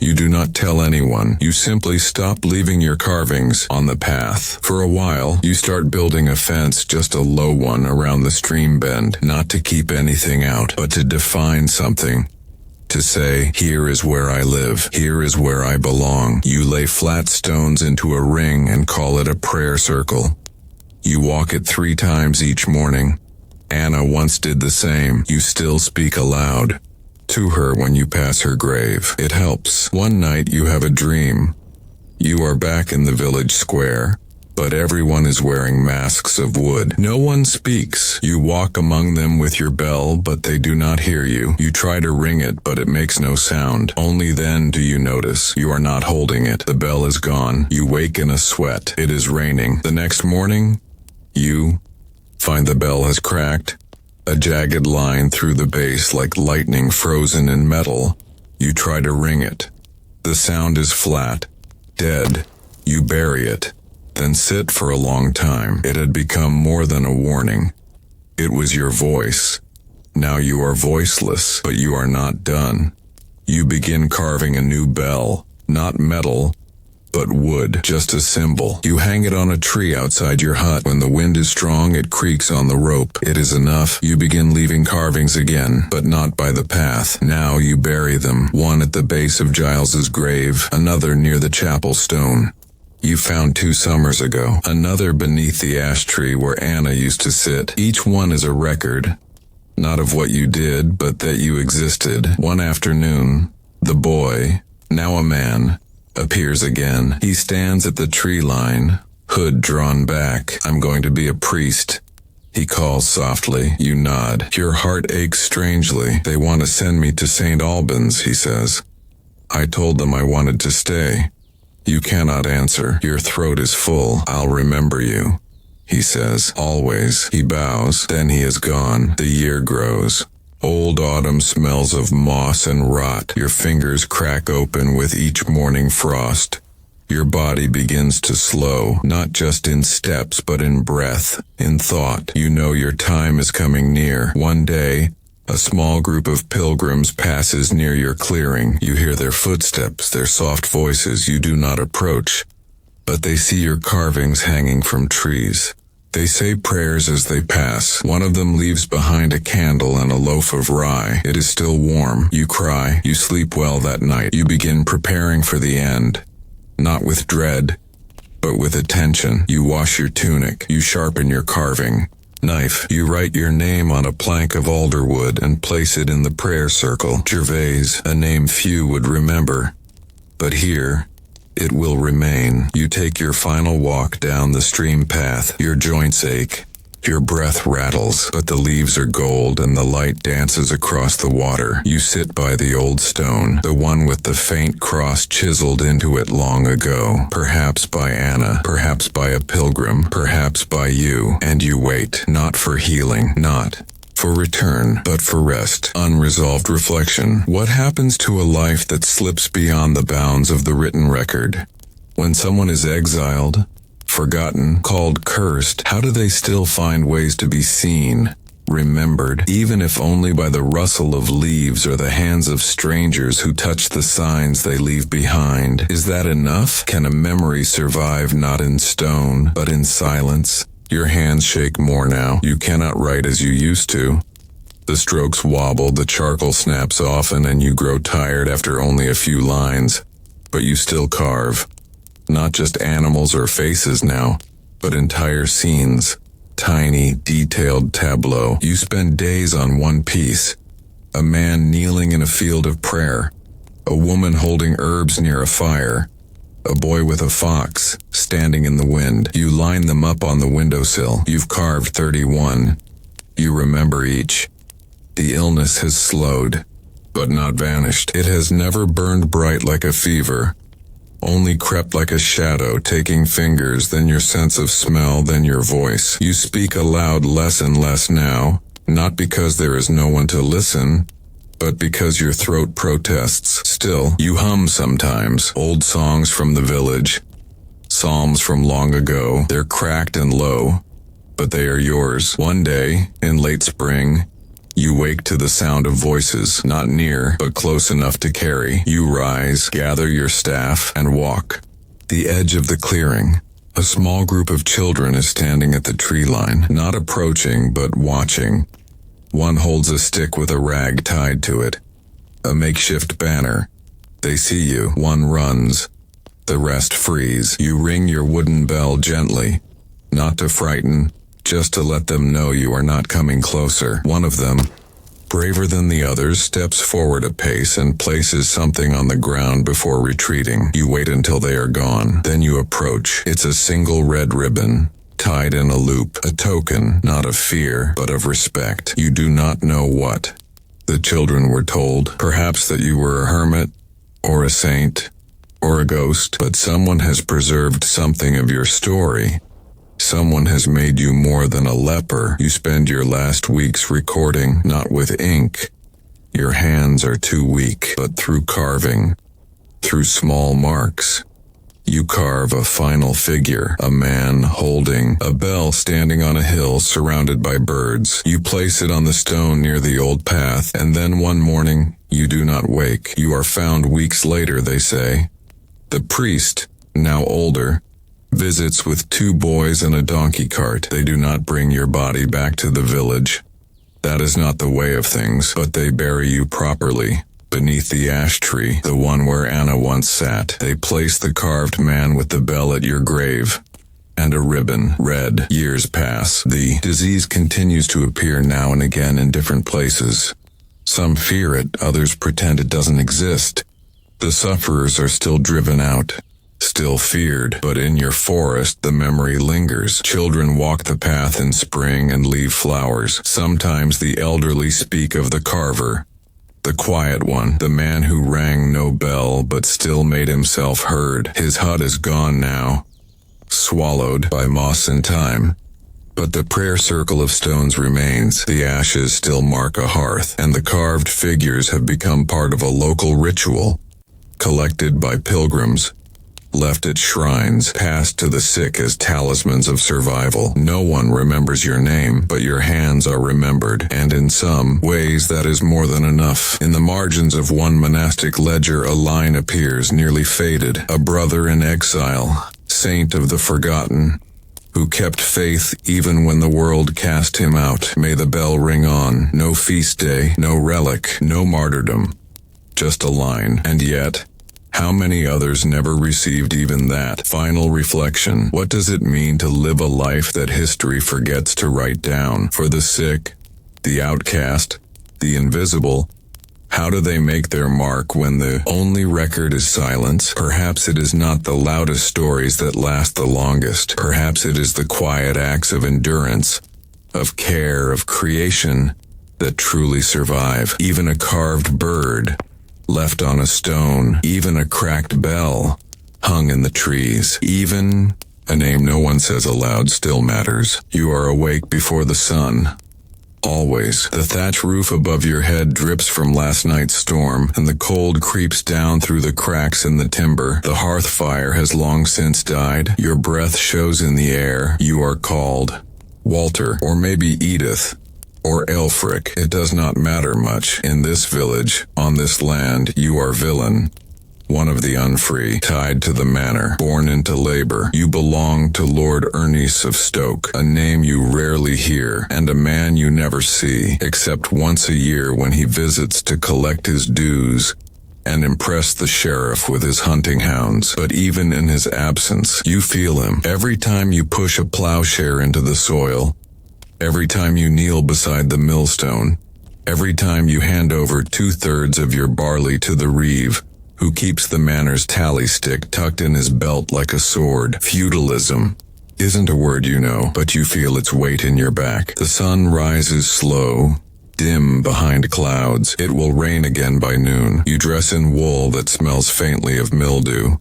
You do not tell anyone. You simply stop leaving your carvings on the path. For a while, you start building a fence, just a low one, around the stream bend, not to keep anything out, but to define something. To say, here is where I live, here is where I belong. You lay flat stones into a ring and call it a prayer circle. You walk it 3 times each morning. Anna once did the same. You still speak aloud to her when you pass her grave. It helps. One night you have a dream. You are back in the village square, but everyone is wearing masks of wood. No one speaks. You walk among them with your bell, but they do not hear you. You try to ring it, but it makes no sound. Only then do you notice you are not holding it. The bell is gone. You wake in a sweat. It is raining. The next morning, you find the bell has cracked. A jagged line through the base like lightning frozen in metal. You try to ring it. The sound is flat, dead. You bury it, then sit for a long time. It had become more than a warning. It was your voice. Now you are voiceless, but you are not done. You begin carving a new bell, not metal, but wood, just a symbol. You hang it on a tree outside your hut. When the wind is strong, it creaks on the rope. It is enough. You begin leaving carvings again, but not by the path. Now you bury them, one at the base of Giles's grave, another near the chapel stone you found 2 summers ago, another beneath the ash tree where Anna used to sit. Each one is a record, not of what you did, but that you existed. One afternoon, the boy, now a man, appears again. He stands at the tree line, hood drawn back. I'm going to be a priest. He calls softly. You nod. Your heart aches strangely. They want to send me to St. Albans, he says. I told them I wanted to stay. You cannot answer. Your throat is full. I'll remember you, he says. Always. He bows. Then he is gone. The year grows. Old autumn smells of moss and rot. Your fingers crack open with each morning frost. Your body begins to slow, not just in steps but in breath, in thought. You know your time is coming near. One day, a small group of pilgrims passes near your clearing. You hear their footsteps, their soft voices. You do not approach, but they see your carvings hanging from trees. They say prayers as they pass. One of them leaves behind a candle and a loaf of rye. It is still warm. You cry. You sleep well that night. You begin preparing for the end. Not with dread, but with attention. You wash your tunic. You sharpen your carving knife. You write your name on a plank of alder wood and place it in the prayer circle. Gervais, a name few would remember. But here, It will remain. You take your final walk down the stream path. Your joints ache. Your breath rattles, but the leaves are gold and the light dances across the water. You sit by the old stone, the one with the faint cross chiseled into it long ago. Perhaps by Anna, perhaps by a pilgrim, perhaps by you. And you wait, not for healing, not for return, but for rest. Unresolved reflection. What happens to a life that slips beyond the bounds of the written record? When someone is exiled, forgotten, called cursed, how do they still find ways to be seen, remembered, even if only by the rustle of leaves or the hands of strangers who touch the signs they leave behind? Is that enough? Can a memory survive not in stone, but in silence? Your hands shake more now. You cannot write as you used to. The strokes wobble, the charcoal snaps often, and you grow tired after only a few lines. But you still carve. Not just animals or faces now, but entire scenes. Tiny, detailed tableau. You spend days on one piece. A man kneeling in a field of prayer. A woman holding herbs near a fire. A boy with a fox, standing in the wind. You line them up on the windowsill. You've carved 31. You remember each. The illness has slowed, but not vanished. It has never burned bright like a fever, only crept like a shadow, taking fingers, then your sense of smell, then your voice. You speak aloud less and less now, not because there is no one to listen, but because your throat protests. Still, you hum sometimes, old songs from the village, psalms from long ago. They're cracked and low, but they are yours. One day, in late spring, you wake to the sound of voices, not near, but close enough to carry. You rise, gather your staff, and walk. The edge of the clearing. A small group of children is standing at the tree line, not approaching, but watching. One holds a stick with a rag tied to it, a makeshift banner. They see you. One runs. The rest freeze. You ring your wooden bell gently, not to frighten, just to let them know you are not coming closer. One of them, braver than the others, steps forward a pace and places something on the ground before retreating. You wait until they are gone. Then you approach. It's a single red ribbon, tied in a loop, a token, not of fear, but of respect. You do not know what. The children were told, perhaps that you were a hermit, or a saint, or a ghost, but someone has preserved something of your story. Someone has made you more than a leper. You spend your last weeks recording, not with ink. Your hands are too weak, but through carving, through small marks, you carve a final figure, a man holding a bell standing on a hill surrounded by birds. You place it on the stone near the old path, and then one morning, you do not wake. You are found weeks later, they say. The priest, now older, visits with 2 boys and a donkey cart. They do not bring your body back to the village. That is not the way of things, but they bury you properly. Beneath the ash tree, the one where Anna once sat, they place the carved man with the bell at your grave. And a ribbon, red. Years pass. The disease continues to appear now and again in different places. Some fear it, others pretend it doesn't exist. The sufferers are still driven out, still feared, but in your forest the memory lingers. Children walk the path in spring and leave flowers. Sometimes the elderly speak of the carver, the quiet one, the man who rang no bell but still made himself heard. His hut is gone now, swallowed by moss and time. But the prayer circle of stones remains. The ashes still mark a hearth, and the carved figures have become part of a local ritual, collected by pilgrims, left at shrines, passed to the sick as talismans of survival. No one remembers your name, but your hands are remembered, and in some ways that is more than enough. In the margins of one monastic ledger a line appears, nearly faded. A brother in exile, saint of the forgotten, who kept faith even when the world cast him out. May the bell ring on. No feast day, no relic, no martyrdom. Just a line. And yet, how many others never received even that? Final reflection. What does it mean to live a life that history forgets to write down? For the sick, the outcast, the invisible, How do they make their mark when the only record is silence? Perhaps it is not the loudest stories that last the longest. Perhaps it is the quiet acts of endurance, of care, of creation that truly survive. Even a carved bird left on a stone, even a cracked bell hung in the trees, even a name no one says aloud still matters. You are awake before the sun. Always. The thatch roof above your head drips from last night's storm, and the cold creeps down through the cracks in the timber. The hearth fire has long since died. Your breath shows in the air. You are called Walter, or maybe Edith, or Elfric. It does not matter much. In this village, on this land, you are villain. One of the unfree, tied to the manor, born into labor. You belong to Lord Ernest of Stoke, a name you rarely hear, and a man you never see, except once a year when he visits to collect his dues and impress the sheriff with his hunting hounds. But even in his absence, you feel him. Every time you push a plowshare into the soil, every time you kneel beside the millstone, every time you hand over 2/3 of your barley to the reeve, who keeps the manor's tally stick tucked in his belt like a sword. Feudalism isn't a word you know, but you feel its weight in your back. The sun rises slow, dim behind clouds. It will rain again by noon. You dress in wool that smells faintly of mildew.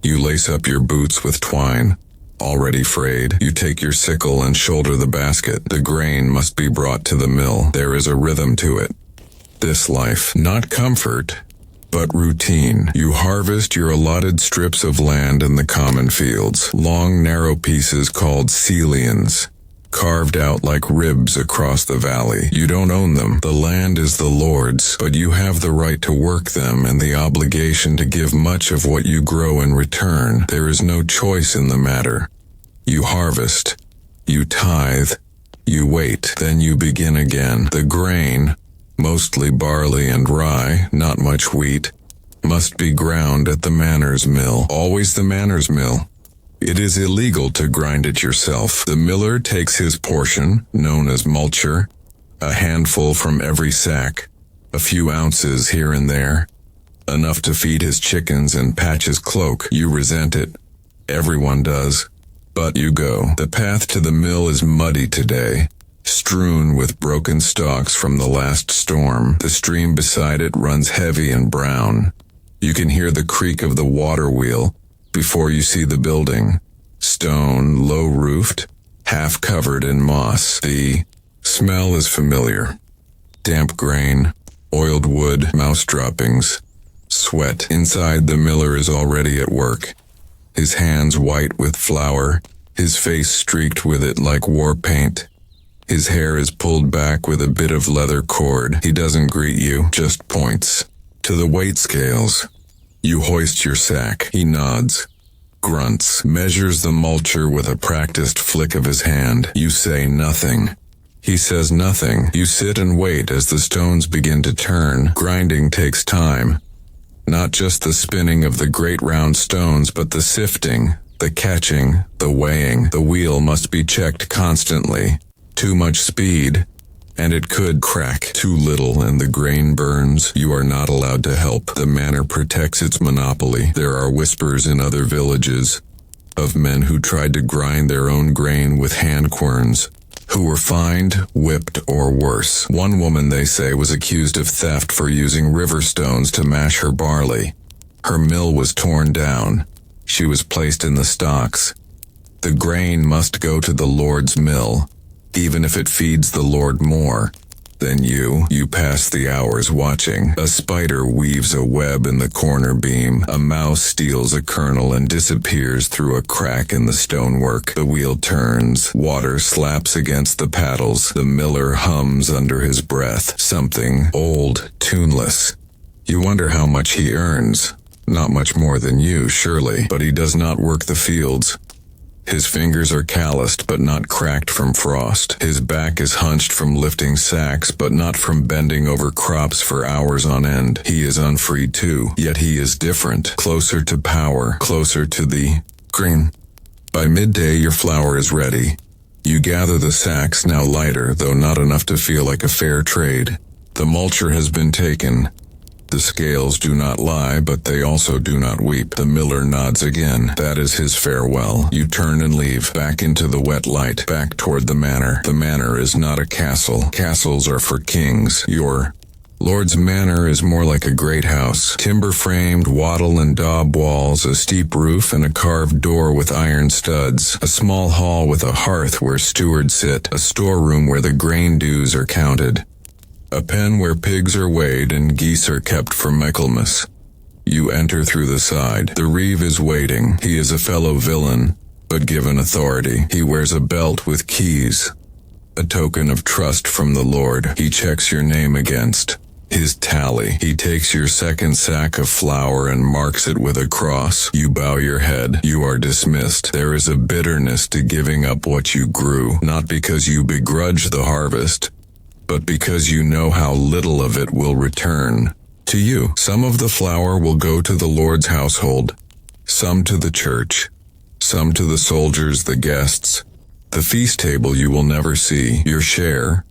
You lace up your boots with twine, already frayed. You take your sickle and shoulder the basket. The grain must be brought to the mill. There is a rhythm to it. This life, not comfort, but routine. You harvest your allotted strips of land in the common fields, long narrow pieces called celians, carved out like ribs across the valley. You don't own them. The land is the Lord's, but you have the right to work them and the obligation to give much of what you grow in return. There is no choice in the matter. You harvest, you tithe, you wait, then you begin again. The grain, mostly barley and rye, not much wheat, must be ground at the manor's mill. Always the manor's mill. It is illegal to grind it yourself. The miller takes his portion, known as multure, a handful from every sack, a few ounces here and there, enough to feed his chickens and patch his cloak. You resent it. Everyone does. But you go. The path to the mill is muddy today, strewn with broken stalks from the last storm. The stream beside it runs heavy and brown. You can hear the creak of the water wheel before you see the building. Stone, low-roofed, half-covered in moss. The smell is familiar. Damp grain, oiled wood, mouse droppings, sweat. Inside, the miller is already at work. His hands white with flour, his face streaked with it like war paint. His hair is pulled back with a bit of leather cord. He doesn't greet you, just points to the weight scales. You hoist your sack. He nods, grunts, measures the multure with a practiced flick of his hand. You say nothing. He says nothing. You sit and wait as the stones begin to turn. Grinding takes time. Not just the spinning of the great round stones, but the sifting, the catching, the weighing. The wheel must be checked constantly. Too much speed, and it could crack. Too little, and the grain burns. You are not allowed to help. The manor protects its monopoly. There are whispers in other villages of men who tried to grind their own grain with hand querns, who were fined, whipped, or worse. One woman, they say, was accused of theft for using river stones to mash her barley. Her mill was torn down. She was placed in the stocks. The grain must go to the Lord's mill, even if it feeds the Lord more than you. You pass the hours watching. A spider weaves a web in the corner beam. A mouse steals a kernel and disappears through a crack in the stonework. The wheel turns. Water slaps against the paddles. The miller hums under his breath. Something old, tuneless. You wonder how much he earns. Not much more than you, surely. But he does not work the fields. His fingers are calloused but not cracked from frost. His back is hunched from lifting sacks but not from bending over crops for hours on end. He is unfree too, yet he is different. Closer to power, closer to the green. By midday your flour is ready. You gather the sacks, now lighter, though not enough to feel like a fair trade. The multure has been taken. The scales do not lie, but they also do not weep. The miller nods again. That is his farewell. You turn and leave, back into the wet light, back toward the manor. The manor is not a castle. Castles are for kings. Your Lord's manor is more like a great house. Timber-framed, wattle and daub walls, a steep roof and a carved door with iron studs. A small hall with a hearth where stewards sit. A storeroom where the grain dues are counted. A pen where pigs are weighed and geese are kept for Michaelmas. You enter through the side. The reeve is waiting. He is a fellow villain, but given authority. He wears a belt with keys, a token of trust from the Lord. He checks your name against his tally. He takes your second sack of flour and marks it with a cross. You bow your head. You are dismissed. There is a bitterness to giving up what you grew, not because you begrudge the harvest, but because you know how little of it will return to you. Some of the flour will go to the Lord's household, some to the church, some to the soldiers, the guests. The feast table you will never see. Your share,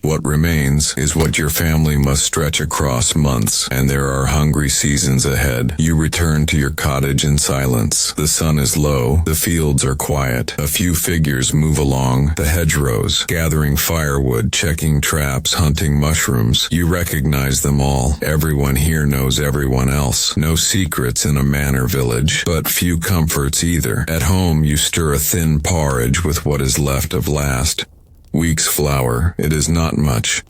what remains, is what your family must stretch across months, and there are hungry seasons ahead. You return to your cottage in silence. The sun is low, the fields are quiet. A few figures move along the hedgerows, gathering firewood, checking traps, hunting mushrooms. You recognize them all. Everyone here knows everyone else. No secrets in a manor village, but few comforts either. At home you stir a thin porridge with what is left of last week's flour. It is not much.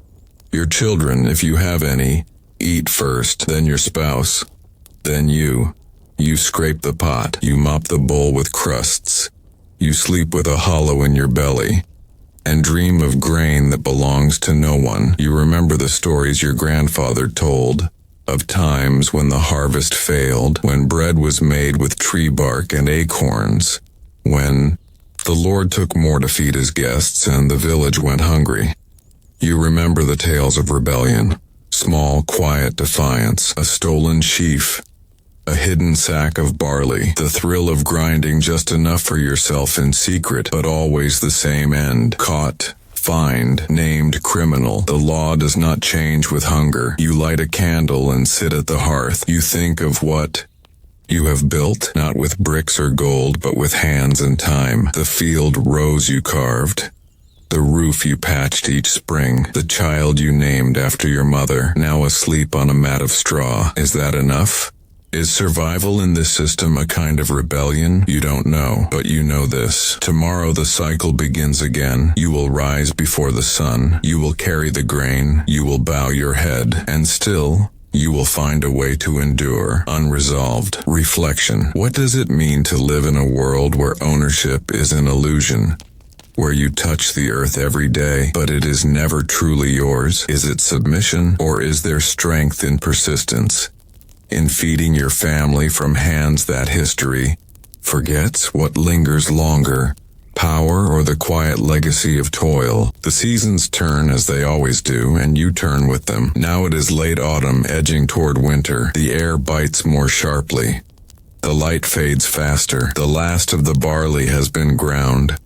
Your children, if you have any, eat first, then your spouse, then you. You scrape the pot. You mop the bowl with crusts. You sleep with a hollow in your belly, and dream of grain that belongs to no one. You remember the stories your grandfather told, of times when the harvest failed, when bread was made with tree bark and acorns, when the Lord took more to feed his guests and the village went hungry. You remember the tales of rebellion, small, quiet defiance, a stolen sheaf, a hidden sack of barley, the thrill of grinding just enough for yourself in secret, but always the same end. Caught, fined, named criminal. The law does not change with hunger. You light a candle and sit at the hearth. You think of what you have built, not with bricks or gold, but with hands and time. The field rose you carved, the roof you patched each spring, the child you named after your mother, now asleep on a mat of straw. Is that enough? Is survival in this system a kind of rebellion? You don't know, but you know this. Tomorrow the cycle begins again. You will rise before the sun. You will carry the grain. You will bow your head. And still, you will find a way to endure. Unresolved. Reflection. What does it mean to live in a world where ownership is an illusion? Where you touch the earth every day, but it is never truly yours? Is it submission, or is there strength in persistence? In feeding your family from hands that history forgets? What lingers longer? Power or the quiet legacy of toil? The seasons turn as they always do, and you turn with them. Now it is late autumn, edging toward winter. The air bites more sharply. The light fades faster. The last of the barley has been ground,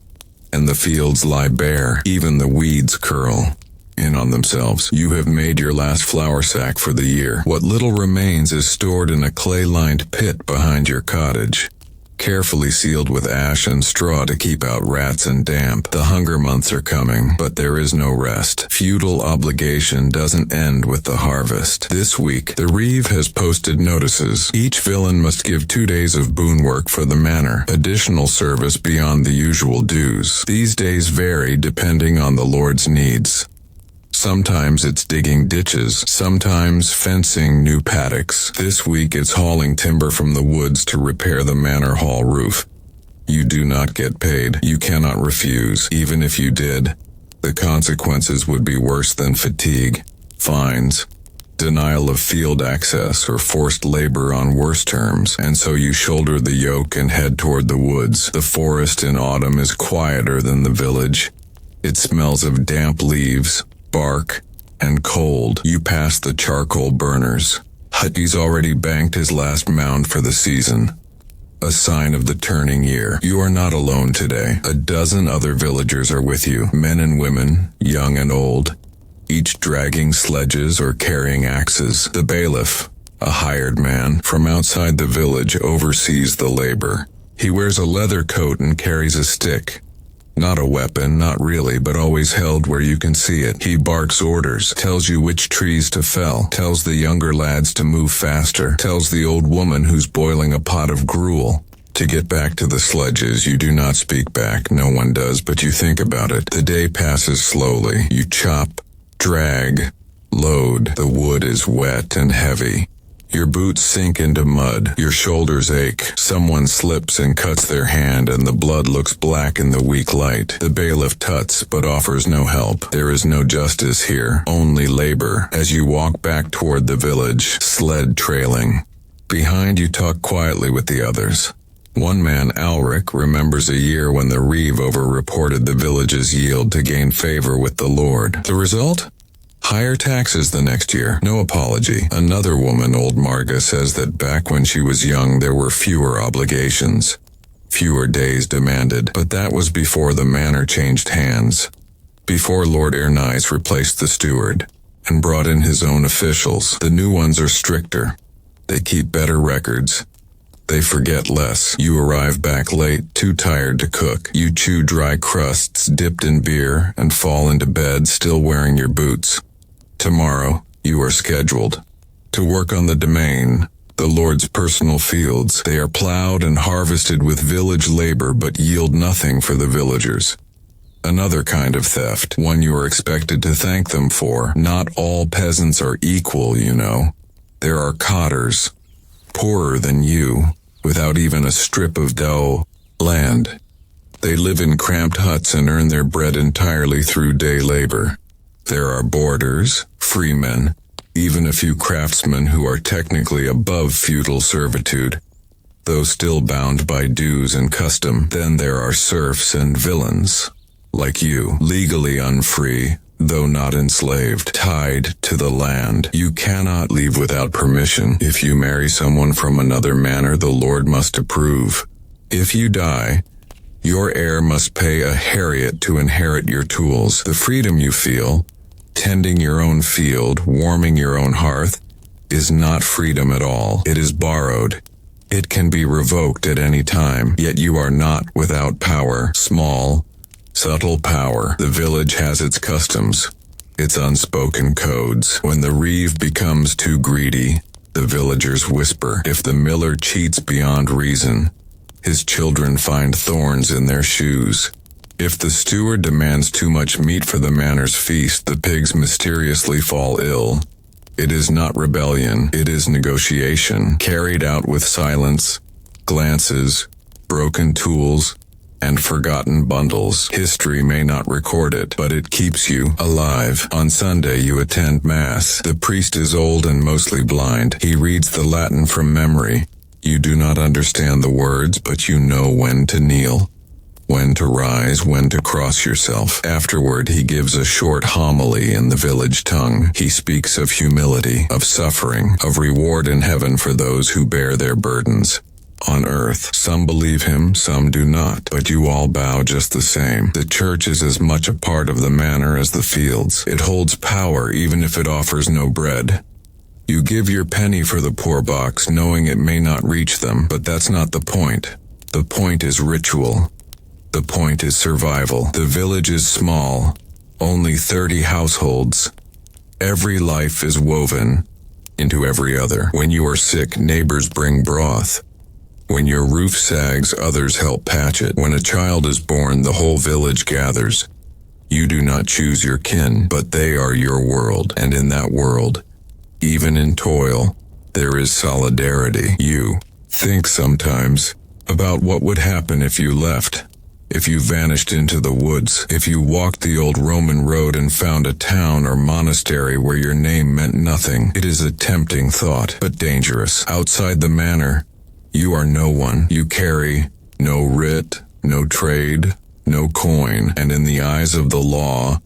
and the fields lie bare. Even the weeds curl in on themselves. You have made your last flour sack for the year. What little remains is stored in a clay-lined pit behind your cottage, carefully sealed with ash and straw to keep out rats and damp. The hunger months are coming, but there is no rest. Feudal obligation doesn't end with the harvest. This week, the reeve has posted notices. Each villain must give 2 days of boon work for the manor, additional service beyond the usual dues. These days vary depending on the Lord's needs. Sometimes it's digging ditches, sometimes fencing new paddocks. This week it's hauling timber from the woods to repair the manor hall roof. You do not get paid. You cannot refuse. Even if you did, the consequences would be worse than fatigue, fines, denial of field access, or forced labor on worse terms, and so you shoulder the yoke and head toward the woods. The forest in autumn is quieter than the village. It smells of damp leaves, bark, and cold. You pass the charcoal burners. Hutty's already banked his last mound for the season, a sign of the turning year. You are not alone today. A dozen other villagers are with you, men and women, young and old. each dragging sledges or carrying axes. The bailiff, a hired man from outside the village, oversees the labor. He wears a leather coat and carries a stick. Not a weapon, not really, but always held where you can see it. He barks orders, tells you which trees to fell, tells the younger lads to move faster, tells the old woman who's boiling a pot of gruel to get back to the sledges. You do not speak back, no one does, but you think about it. The day passes slowly. You chop, drag, load. The wood is wet and heavy. Your boots sink into mud. Your shoulders ache. Someone slips and cuts their hand, and the blood looks black in the weak light. The bailiff tuts, but offers no help. There is no justice here, only labor. As you walk back toward the village, sled trailing. Behind you talk quietly with the others. One man, Alric, remembers a year when the reeve over-reported the village's yield to gain favor with the Lord. The result? Higher taxes the next year. No apology. Another woman, old Marga, says that back when she was young there were fewer obligations. Fewer days demanded, but that was before the manor changed hands. Before Lord Ernise replaced the steward and brought in his own officials. The new ones are stricter. They keep better records. They forget less. You arrive back late, too tired to cook. You chew dry crusts dipped in beer and fall into bed still wearing your boots. Tomorrow, you are scheduled to work on the domain, the Lord's personal fields. They are plowed and harvested with village labor but yield nothing for the villagers. Another kind of theft, one you are expected to thank them for. Not all peasants are equal, you know. There are cotters, poorer than you, without even a strip of dough, land. They live in cramped huts and earn their bread entirely through day labor. There are boarders, freemen, even a few craftsmen who are technically above feudal servitude, though still bound by dues and custom. Then there are serfs and villains, like you, legally unfree, though not enslaved, tied to the land. You cannot leave without permission. If you marry someone from another manor, the Lord must approve. If you die, your heir must pay a Harriet to inherit your tools. The freedom you feel, tending your own field, warming your own hearth, is not freedom at all. It is borrowed. It can be revoked at any time, yet you are not without power. Small, subtle power. The village has its customs, its unspoken codes. When the reeve becomes too greedy, the villagers whisper. If the miller cheats beyond reason, his children find thorns in their shoes. If the steward demands too much meat for the manor's feast, the pigs mysteriously fall ill. It is not rebellion, it is negotiation, carried out with silence, glances, broken tools, and forgotten bundles. History may not record it, but it keeps you alive. On Sunday you attend Mass. The priest is old and mostly blind. He reads the Latin from memory. You do not understand the words, but you know when to kneel, when to rise, when to cross yourself. Afterward, he gives a short homily in the village tongue. He speaks of humility, of suffering, of reward in heaven for those who bear their burdens. On earth, some believe him, some do not, but you all bow just the same. The church is as much a part of the manor as the fields. It holds power even if it offers no bread. You give your penny for the poor box, knowing it may not reach them, but that's not the point. The point is ritual. The point is survival. The village is small, only 30 households. Every life is woven into every other. When you are sick, neighbors bring broth. When your roof sags, others help patch it. When a child is born, the whole village gathers. You do not choose your kin, but they are your world, and in that world, even in toil, there is solidarity. You think sometimes about what would happen if you left. If you vanished into the woods, if you walked the old Roman road and found a town or monastery where your name meant nothing. It is a tempting thought, but dangerous. Outside the manor, you are no one. You carry no writ, no trade, no coin, and in the eyes of the law,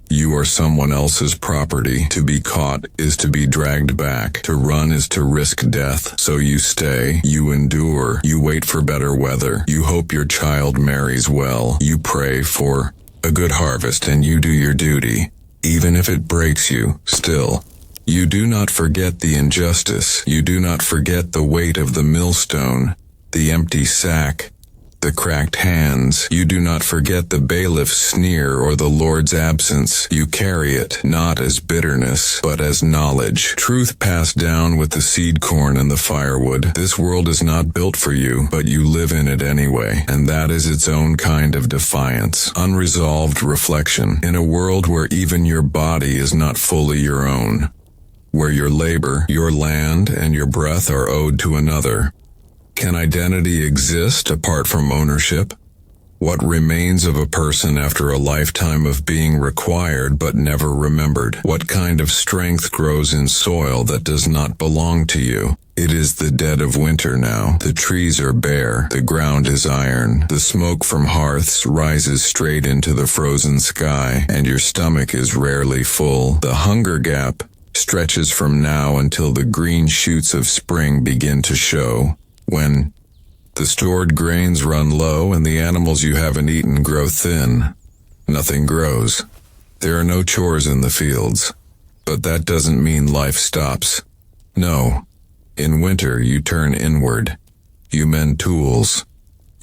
you are someone else's property. To be caught is to be dragged back. To run is to risk death. So you stay, you endure, you wait for better weather. You hope your child marries well. You pray for a good harvest and you do your duty. even if it breaks you, still. You do not forget the injustice, you do not forget the weight of the millstone, the empty sack, the cracked hands. You do not forget the bailiff's sneer or the Lord's absence. You carry it, not as bitterness, but as knowledge. Truth passed down with the seed corn and the firewood. This world is not built for you, but you live in it anyway, and that is its own kind of defiance. Unresolved reflection. In a world where even your body is not fully your own, where your labor, your land, and your breath are owed to another. Can identity exist apart from ownership? What remains of a person after a lifetime of being required but never remembered? What kind of strength grows in soil that does not belong to you? It is the dead of winter now. The trees are bare, the ground is iron, the smoke from hearths rises straight into the frozen sky, and your stomach is rarely full. The hunger gap stretches from now until the green shoots of spring begin to show, when the stored grains run low and the animals you haven't eaten grow thin. Nothing grows. There are no chores in the fields. But that doesn't mean life stops. No. In winter you turn inward. You mend tools.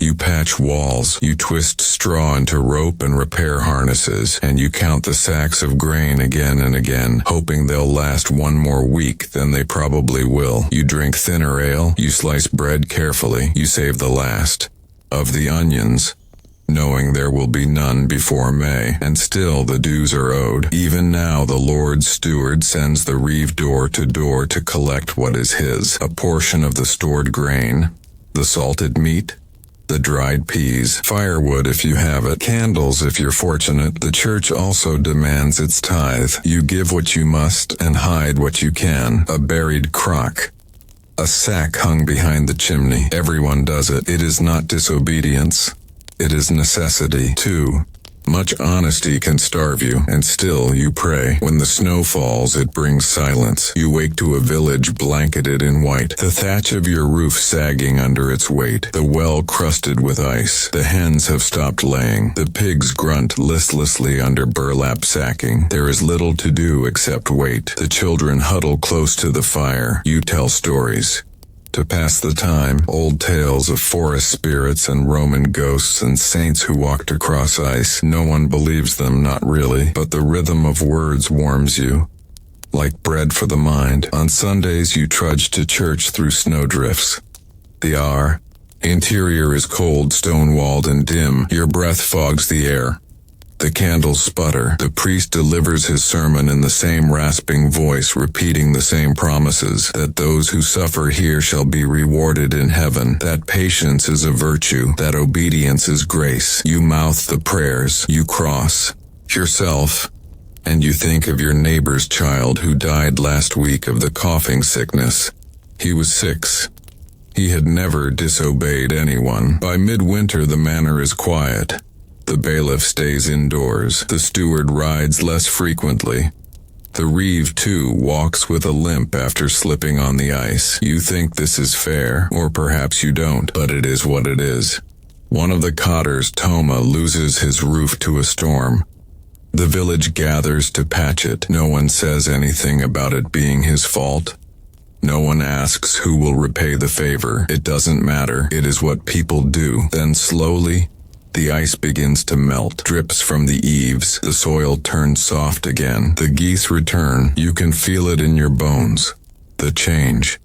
You patch walls, you twist straw into rope and repair harnesses, and you count the sacks of grain again and again, hoping they'll last one more week than they probably will. You drink thinner ale, you slice bread carefully, you save the last of the onions, knowing there will be none before May, and still the dues are owed. Even now the Lord's steward sends the reeve door to collect what is his, a portion of the stored grain, the salted meat, the dried peas, firewood if you have it, candles if you're fortunate. The church also demands its tithe. You give what you must and hide what you can. A buried crock. A sack hung behind the chimney. Everyone does it. It is not disobedience. It is necessity. Too much honesty can starve you, and still you pray. When the snow falls, it brings silence. You wake to a village blanketed in white, the thatch of your roof sagging under its weight, the well crusted with ice. The hens have stopped laying. The pigs grunt listlessly under burlap sacking. There is little to do except wait. The children huddle close to the fire. You tell stories. To pass the time, old tales of forest spirits and Roman ghosts and saints who walked across ice. No one believes them, not really, but the rhythm of words warms you, like bread for the mind. On Sundays you trudge to church through snowdrifts. The interior is cold, stone-walled and dim. Your breath fogs the air. The candles sputter. The priest delivers his sermon in the same rasping voice, repeating the same promises, that those who suffer here shall be rewarded in heaven, that patience is a virtue, that obedience is grace. You mouth the prayers, you cross yourself, and you think of your neighbor's child who died last week of the coughing sickness. He was 6. He had never disobeyed anyone. By midwinter the manor is quiet. The bailiff stays indoors. The steward rides less frequently. The reeve, too, walks with a limp after slipping on the ice. You think this is fair, or perhaps you don't, but it is what it is. One of the cotters, Toma, loses his roof to a storm. The village gathers to patch it. No one says anything about it being his fault. No one asks who will repay the favor. It doesn't matter. It is what people do. Then slowly, the ice begins to melt, drips from the eaves, the soil turns soft again. The geese return. You can feel it in your bones. The change.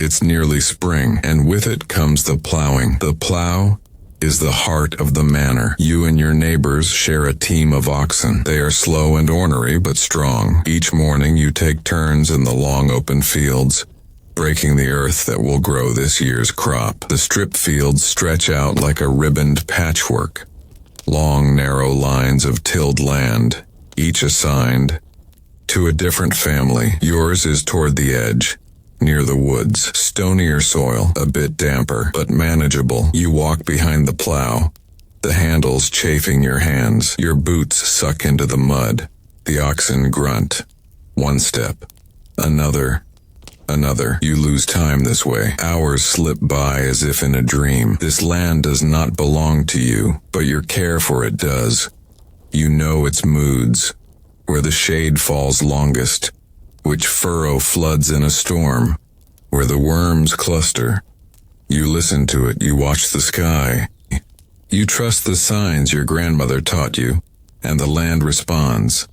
It's nearly spring, and with it comes the plowing. The plow is the heart of the manor. You and your neighbors share a team of oxen. They are slow and ornery, but strong. Each morning you take turns in the long open fields, breaking the earth that will grow this year's crop. The strip fields stretch out like a ribboned patchwork. Long, narrow lines of tilled land, each assigned to a different family. Yours is toward the edge, near the woods. Stonier soil, a bit damper, but manageable. You walk behind the plow, the handles chafing your hands. Your boots suck into the mud. The oxen grunt. One step. Another. You lose time this way. Hours slip by as if in a dream. This land does not belong to you, but your care for it does. You know its moods. where the shade falls longest, which furrow floods in a storm, where the worms cluster. You listen to it, you watch the sky. You trust the signs your grandmother taught you, and the land responds.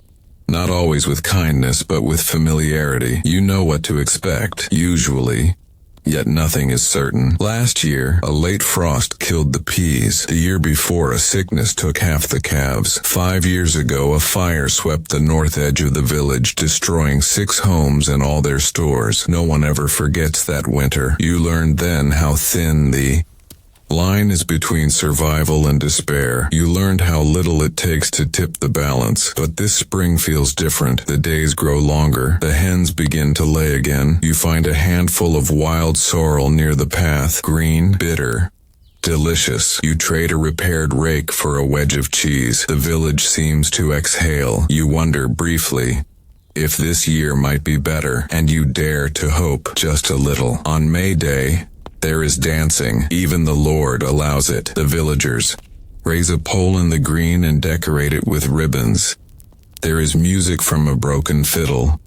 Not always with kindness, but with familiarity. You know what to expect, usually. Yet nothing is certain. Last year, a late frost killed the peas. The year before, a sickness took half the calves. 5 years ago, a fire swept the north edge of the village, destroying 6 homes and all their stores. No one ever forgets that winter. You learned then how thin the line is between survival and despair. You learned how little it takes to tip the balance. But this spring feels different. The days grow longer. The hens begin to lay again. You find a handful of wild sorrel near the path. Green, bitter, delicious. You trade a repaired rake for a wedge of cheese. The village seems to exhale. You wonder briefly if this year might be better, and you dare to hope just a little. On May Day, there is dancing. Even the Lord allows it. The villagers raise a pole in the green and decorate it with ribbons. There is music from a broken fiddle.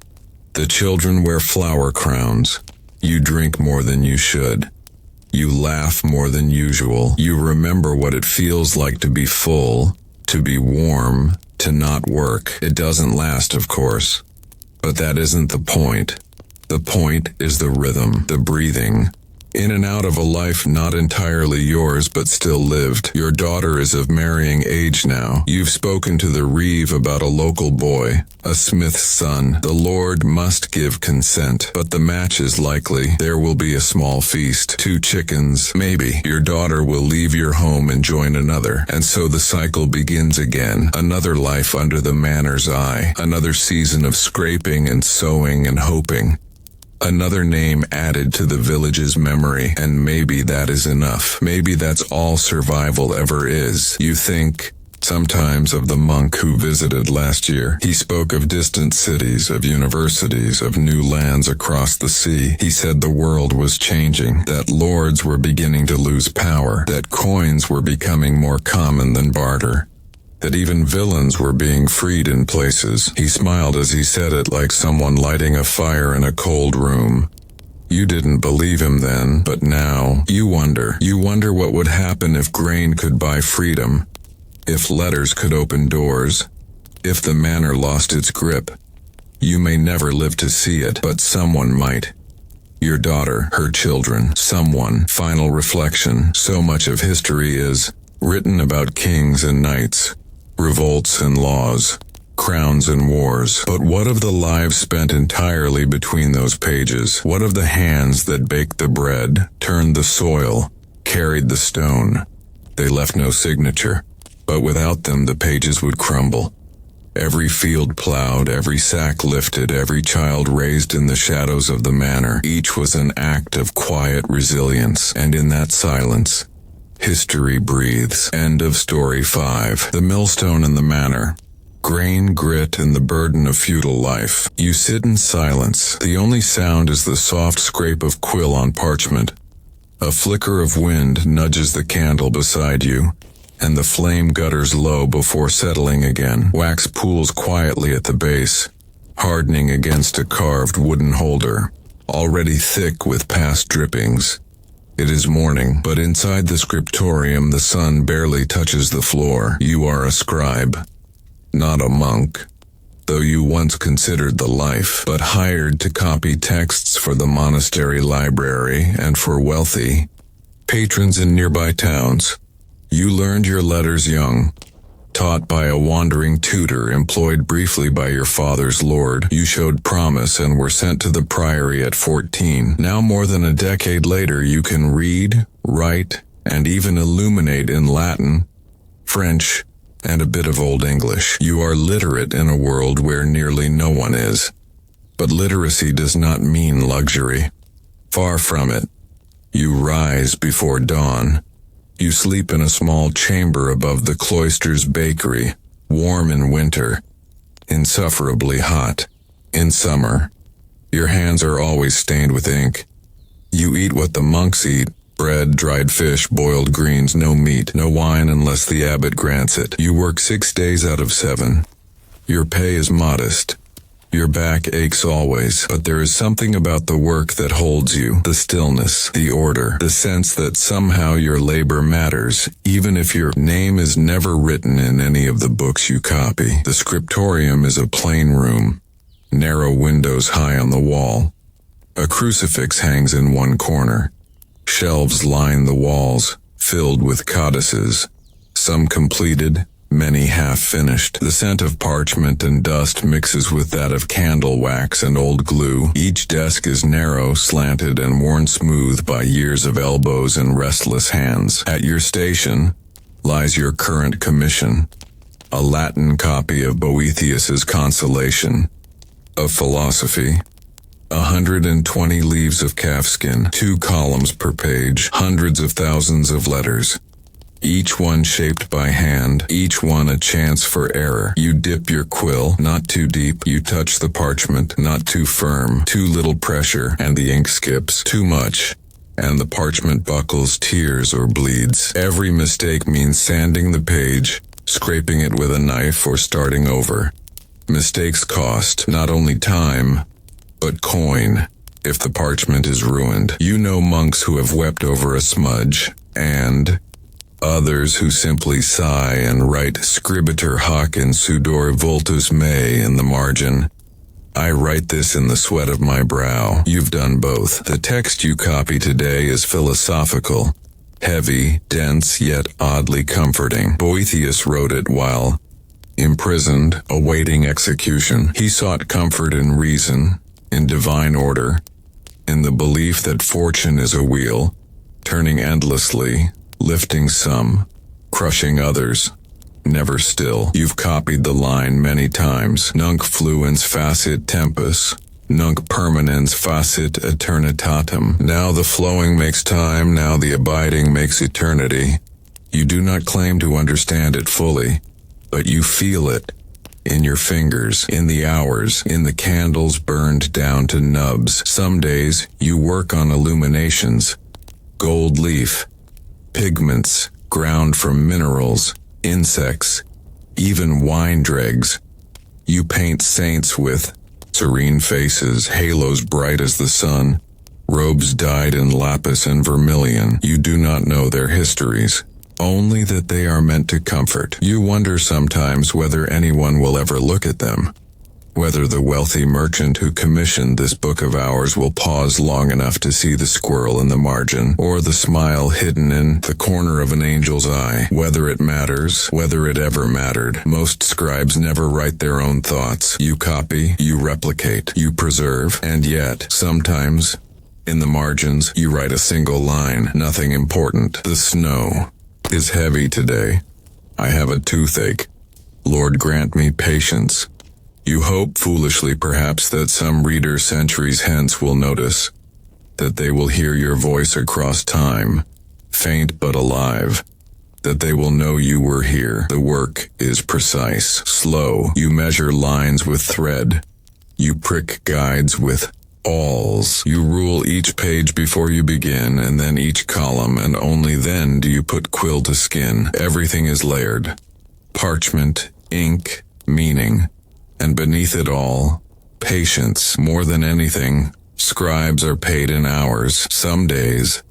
The children wear flower crowns. You drink more than you should. You laugh more than usual. You remember what it feels like to be full, to be warm, to not work. It doesn't last, of course. But that isn't the point. The point is the rhythm, the breathing. In and out of a life not entirely yours but still lived. Your daughter is of marrying age now. You've spoken to the reeve about a local boy, a smith's son. The Lord must give consent, but the match is likely. There will be a small feast, 2 chickens, maybe. Your daughter will leave your home and join another, and so the cycle begins again. Another life under the manor's eye, another season of scraping and sowing and hoping. Another name added to the village's memory, and maybe that is enough. Maybe that's all survival ever is. You think sometimes of the monk who visited last year. He spoke of distant cities, of universities, of new lands across the sea. He said the world was changing, that lords were beginning to lose power, that coins were becoming more common than barter, that even villains were being freed in places. He smiled as he said it, like someone lighting a fire in a cold room. You didn't believe him then, but now, you wonder what would happen if grain could buy freedom, if letters could open doors, if the manor lost its grip. You may never live to see it, but someone might. Your daughter, her children, someone. Final reflection. So much of history is written about kings and knights, revolts and laws, crowns and wars. But what of the lives spent entirely between those pages? What of the hands that baked the bread, turned the soil, carried the stone? They left no signature, but without them the pages would crumble. Every field plowed, every sack lifted, every child raised in the shadows of the manor, each was an act of quiet resilience, and in that silence, history breathes. End of story 5. The millstone and the manor. Grain, grit, and the burden of feudal life. You sit in silence. The only sound is the soft scrape of quill on parchment. A flicker of wind nudges the candle beside you, and the flame gutters low before settling again. Wax pools quietly at the base, hardening against a carved wooden holder, already thick with past drippings. It is morning, but inside the scriptorium the sun barely touches the floor. You are a scribe, not a monk, though you once considered the life, but hired to copy texts for the monastery library and for wealthy patrons in nearby towns. You learned your letters young, taught by a wandering tutor employed briefly by your father's lord. You showed promise and were sent to the priory at 14. Now more than a decade later you can read, write, and even illuminate in Latin, French, and a bit of Old English. You are literate in a world where nearly no one is. But literacy does not mean luxury. Far from it. You rise before dawn. You sleep in a small chamber above the cloister's bakery, warm in winter, insufferably hot in summer. Your hands are always stained with ink. You eat what the monks eat: bread, dried fish, boiled greens, no meat, no wine unless the abbot grants it. You work 6 days out of 7. Your pay is modest. Your back aches always, but there is something about the work that holds you, the stillness, the order, the sense that somehow your labor matters, even if your name is never written in any of the books you copy. The scriptorium is a plain room, narrow windows high on the wall. A crucifix hangs in one corner. Shelves line the walls, filled with codices, some completed, many half-finished. The scent of parchment and dust mixes with that of candle wax and old glue. Each desk is narrow, slanted, and worn smooth by years of elbows and restless hands. At your station lies your current commission, a Latin copy of Boethius's Consolation, of philosophy, 120 leaves of calfskin, 2 columns per page, hundreds of thousands of letters. Each one shaped by hand, each one a chance for error. You dip your quill, not too deep. You touch the parchment, not too firm. Too little pressure, and the ink skips. Too much, and the parchment buckles, tears, or bleeds. Every mistake means sanding the page, scraping it with a knife, or starting over. Mistakes cost not only time, but coin. If the parchment is ruined, you know monks who have wept over a smudge, and others who simply sigh and write scribiter hoc in sudor vultus mei in the margin. I write this in the sweat of my brow. You've done both. The text you copy today is philosophical, heavy, dense, yet oddly comforting. Boethius wrote it while imprisoned, awaiting execution. He sought comfort in reason, in divine order, in the belief that fortune is a wheel, turning endlessly, lifting some, crushing others, never still. You've copied the line many times. Nunc fluens facit tempus, nunc permanens facit eternitatem. Now the flowing makes time, now the abiding makes eternity. You do not claim to understand it fully, but you feel it, in your fingers, in the hours, in the candles burned down to nubs. Some days, you work on illuminations, gold leaf, pigments ground from minerals, insects, even wine dregs. You paint saints with serene faces, halos bright as the sun, robes dyed in lapis and vermilion. You do not know their histories, only that they are meant to comfort. You wonder sometimes whether anyone will ever look at them, whether the wealthy merchant who commissioned this book of ours will pause long enough to see the squirrel in the margin, or the smile hidden in the corner of an angel's eye. Whether it matters, whether it ever mattered. Most scribes never write their own thoughts. You copy, you replicate, you preserve, and yet, sometimes, in the margins, you write a single line, nothing important. The snow is heavy today. I have a toothache. Lord grant me patience. You hope foolishly perhaps that some reader centuries hence will notice, that they will hear your voice across time, faint but alive, that they will know you were here. The work is precise, slow. You measure lines with thread. You prick guides with awls. You rule each page before you begin, and then each column, and only then do you put quill to skin. Everything is layered. Parchment, ink, meaning. And beneath it all, patience. More than anything, scribes are paid in hours. Some days,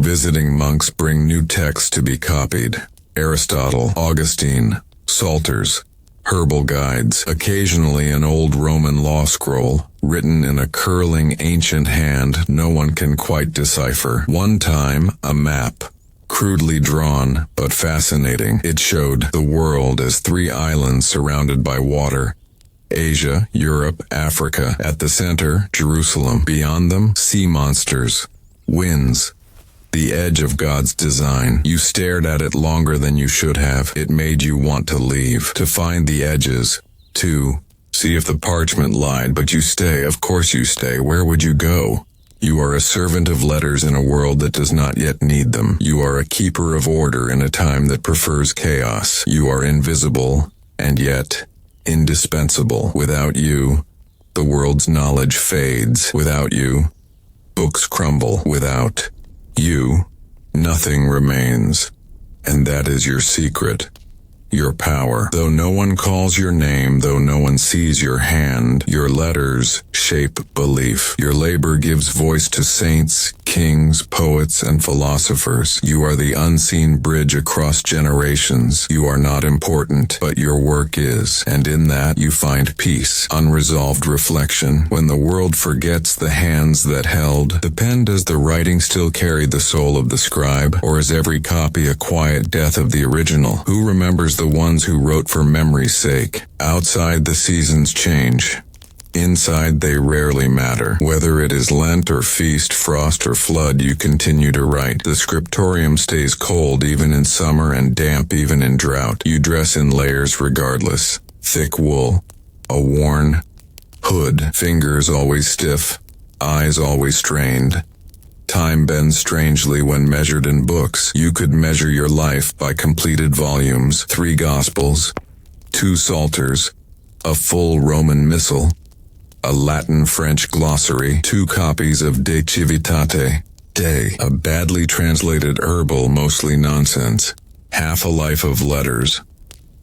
visiting monks bring new texts to be copied. Aristotle, Augustine, Psalters, herbal guides, occasionally an old Roman law scroll, written in a curling ancient hand no one can quite decipher. One time, a map, crudely drawn, but fascinating. It showed the world as 3 islands surrounded by water. Asia, Europe, Africa. At the center, Jerusalem. Beyond them, sea monsters, winds. The edge of God's design. You stared at it longer than you should have. It made you want to leave, to find the edges, to see if the parchment lied, but you stay. Of course you stay. Where would you go? You are a servant of letters in a world that does not yet need them. You are a keeper of order in a time that prefers chaos. You are invisible, and yet indispensable. Without you, the world's knowledge fades. Without you, books crumble. Without you, nothing remains. And that is your secret. your power. Though no one calls your name, though no one sees your hand, your letters shape belief. Your labor gives voice to saints, kings, poets, and philosophers. You are the unseen bridge across generations. You are not important, but your work is, and in that you find peace, unresolved reflection. When the world forgets the hands that held the pen, does the writing still carry the soul of the scribe, or is every copy a quiet death of the original? Who remembers the ones who wrote for memory's sake? Outside, the seasons change. Inside, they rarely matter. Whether it is Lent or feast, frost or flood, you continue to write. The scriptorium stays cold even in summer and damp even in drought. You dress in layers regardless. Thick wool, a worn hood, fingers always stiff, eyes always strained. Time bends strangely when measured in books. You could measure your life by completed volumes, 3 Gospels, 2 Psalters, a full Roman Missal, a Latin-French glossary, 2 copies of De Civitate, a badly translated herbal, mostly nonsense, half a life of letters.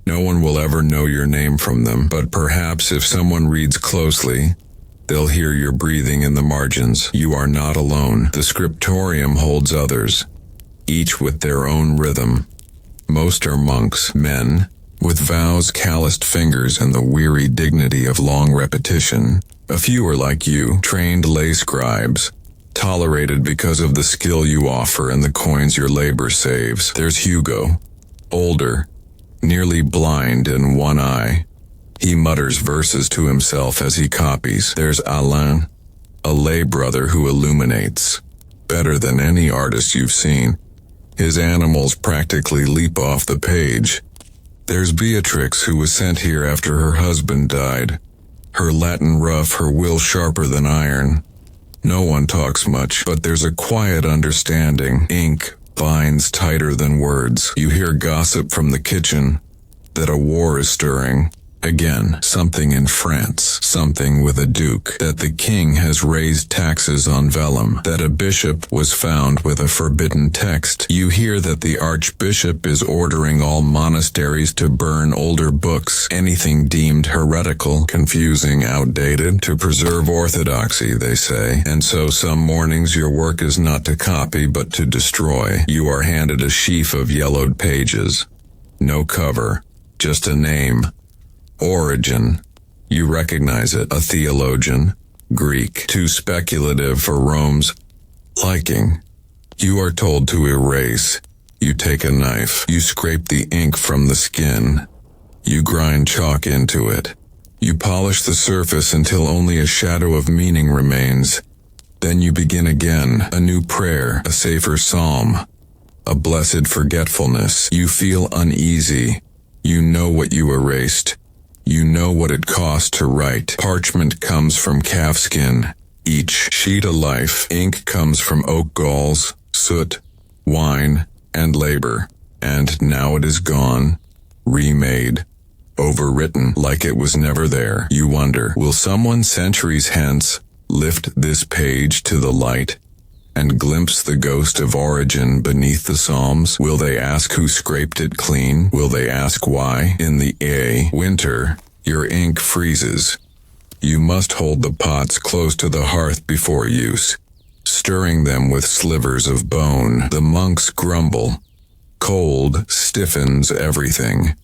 No one will ever know your name from them, but perhaps if someone reads closely, they'll hear your breathing in the margins. You are not alone. The scriptorium holds others, each with their own rhythm. Most are monks, men, with vows, calloused fingers, and the weary dignity of long repetition. A few are like you, trained lay scribes, tolerated because of the skill you offer and the coins your labor saves. There's Hugo, older, nearly blind in one eye. He mutters verses to himself as he copies. There's Alain, a lay brother who illuminates, better than any artist you've seen. His animals practically leap off the page. There's Beatrix, who was sent here after her husband died. Her Latin rough, her will sharper than iron. No one talks much, but there's a quiet understanding. Ink binds tighter than words. You hear gossip from the kitchen that a war is stirring. Again, something in France, something with a duke, that the king has raised taxes on vellum, that a bishop was found with a forbidden text. You hear that the archbishop is ordering all monasteries to burn older books, anything deemed heretical, confusing, outdated, to preserve orthodoxy, they say. And so some mornings your work is not to copy but to destroy. You are handed a sheaf of yellowed pages. No cover, just a name. Origin. You recognize it. A theologian. Greek. Too speculative for Rome's liking. You are told to erase. You take a knife. You scrape the ink from the skin. You grind chalk into it. You polish the surface until only a shadow of meaning remains. Then you begin again. A new prayer. A safer psalm. A blessed forgetfulness. You feel uneasy. You know what you erased. You know what it cost to write. Parchment comes from calfskin, each sheet a life. Ink comes from oak galls, soot, wine, and labor. And now it is gone, remade, overwritten like it was never there. You wonder, will someone centuries hence lift this page to the light and glimpse the ghost of origin beneath the Psalms? Will they ask who scraped it clean? Will they ask why? In the winter, your ink freezes. You must hold the pots close to the hearth before use, stirring them with slivers of bone. The monks grumble. Cold stiffens everything.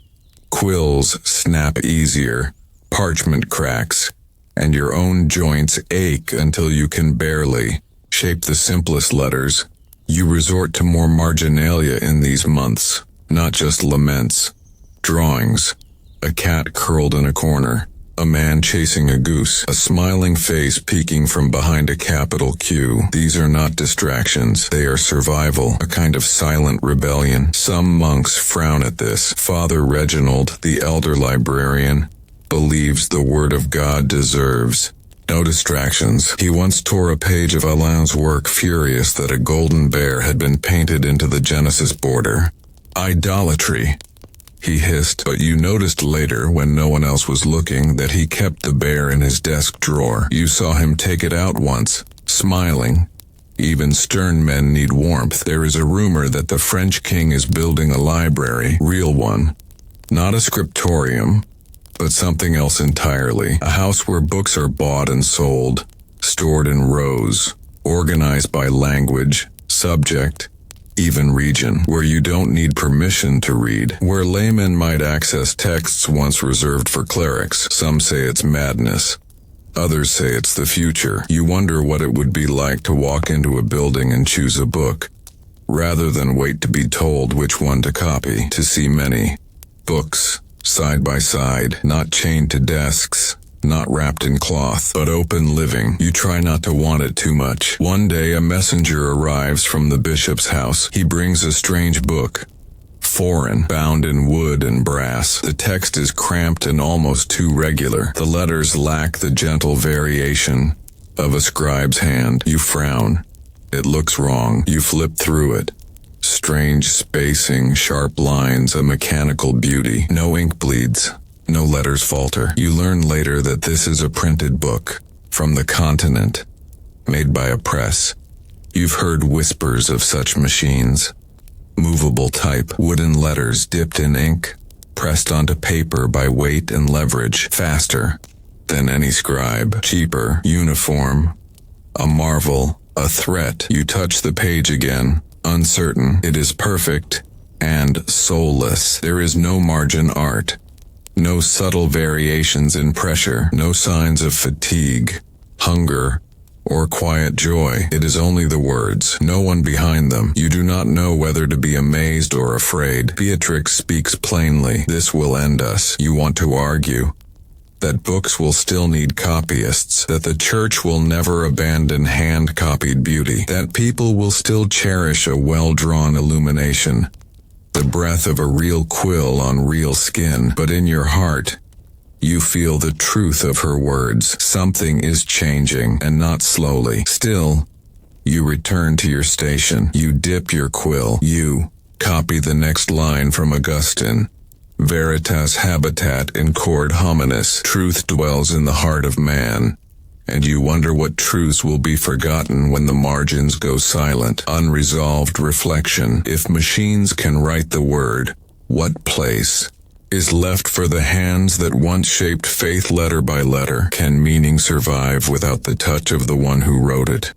Quills snap easier, parchment cracks, and your own joints ache until you can barely shape the simplest letters. You resort to more marginalia in these months, not just laments. Drawings. A cat curled in a corner. A man chasing a goose. A smiling face peeking from behind a capital Q. These are not distractions. They are survival, a kind of silent rebellion. Some monks frown at this. Father Reginald, the elder librarian, believes the word of God deserves no distractions. He once tore a page of Alain's work, furious that a golden bear had been painted into the Genesis border. Idolatry, he hissed, but you noticed later, when no one else was looking, that he kept the bear in his desk drawer. You saw him take it out once, smiling. Even stern men need warmth. There is a rumor that the French king is building a library, real one, Not a scriptorium, but something else entirely. A house where books are bought and sold, stored in rows, organized by language, subject, even region, where you don't need permission to read, where laymen might access texts once reserved for clerics. Some say it's madness. Others say it's the future. You wonder what it would be like to walk into a building and choose a book, rather than wait to be told which one to copy. To see many books, side by side, not chained to desks, not wrapped in cloth, but open living. You try not to want it too much. One day a messenger arrives from the bishop's house. He brings a strange book, foreign, bound in wood and brass. The text is cramped and almost too regular. The letters lack the gentle variation of a scribe's hand. You frown. It looks wrong. You flip through it. Strange spacing, sharp lines, a mechanical beauty. No ink bleeds. No letters falter. You learn later that this is a printed book from the continent, made by a press. You've heard whispers of such machines. Movable type, wooden letters dipped in ink, pressed onto paper by weight and leverage, faster than any scribe, cheaper, uniform, a marvel, a threat. You touch the page again, uncertain. It is perfect and soulless. There is no margin art. No subtle variations in pressure, no signs of fatigue, hunger, or quiet joy. It is only the words, no one behind them. You do not know whether to be amazed or afraid. Beatrix speaks plainly. This will end us. You want to argue that books will still need copyists, that the church will never abandon hand-copied beauty, that people will still cherish a well-drawn illumination, the breath of a real quill on real skin. But in your heart, you feel the truth of her words. Something is changing, and not slowly. Still, you return to your station. You dip your quill. You copy the next line from Augustine. Veritas habitat in corde hominis. Truth dwells in the heart of man. And you wonder what truths will be forgotten when the margins go silent. Unresolved reflection. If machines can write the word, what place is left for the hands that once shaped faith letter by letter? Can meaning survive without the touch of the one who wrote it?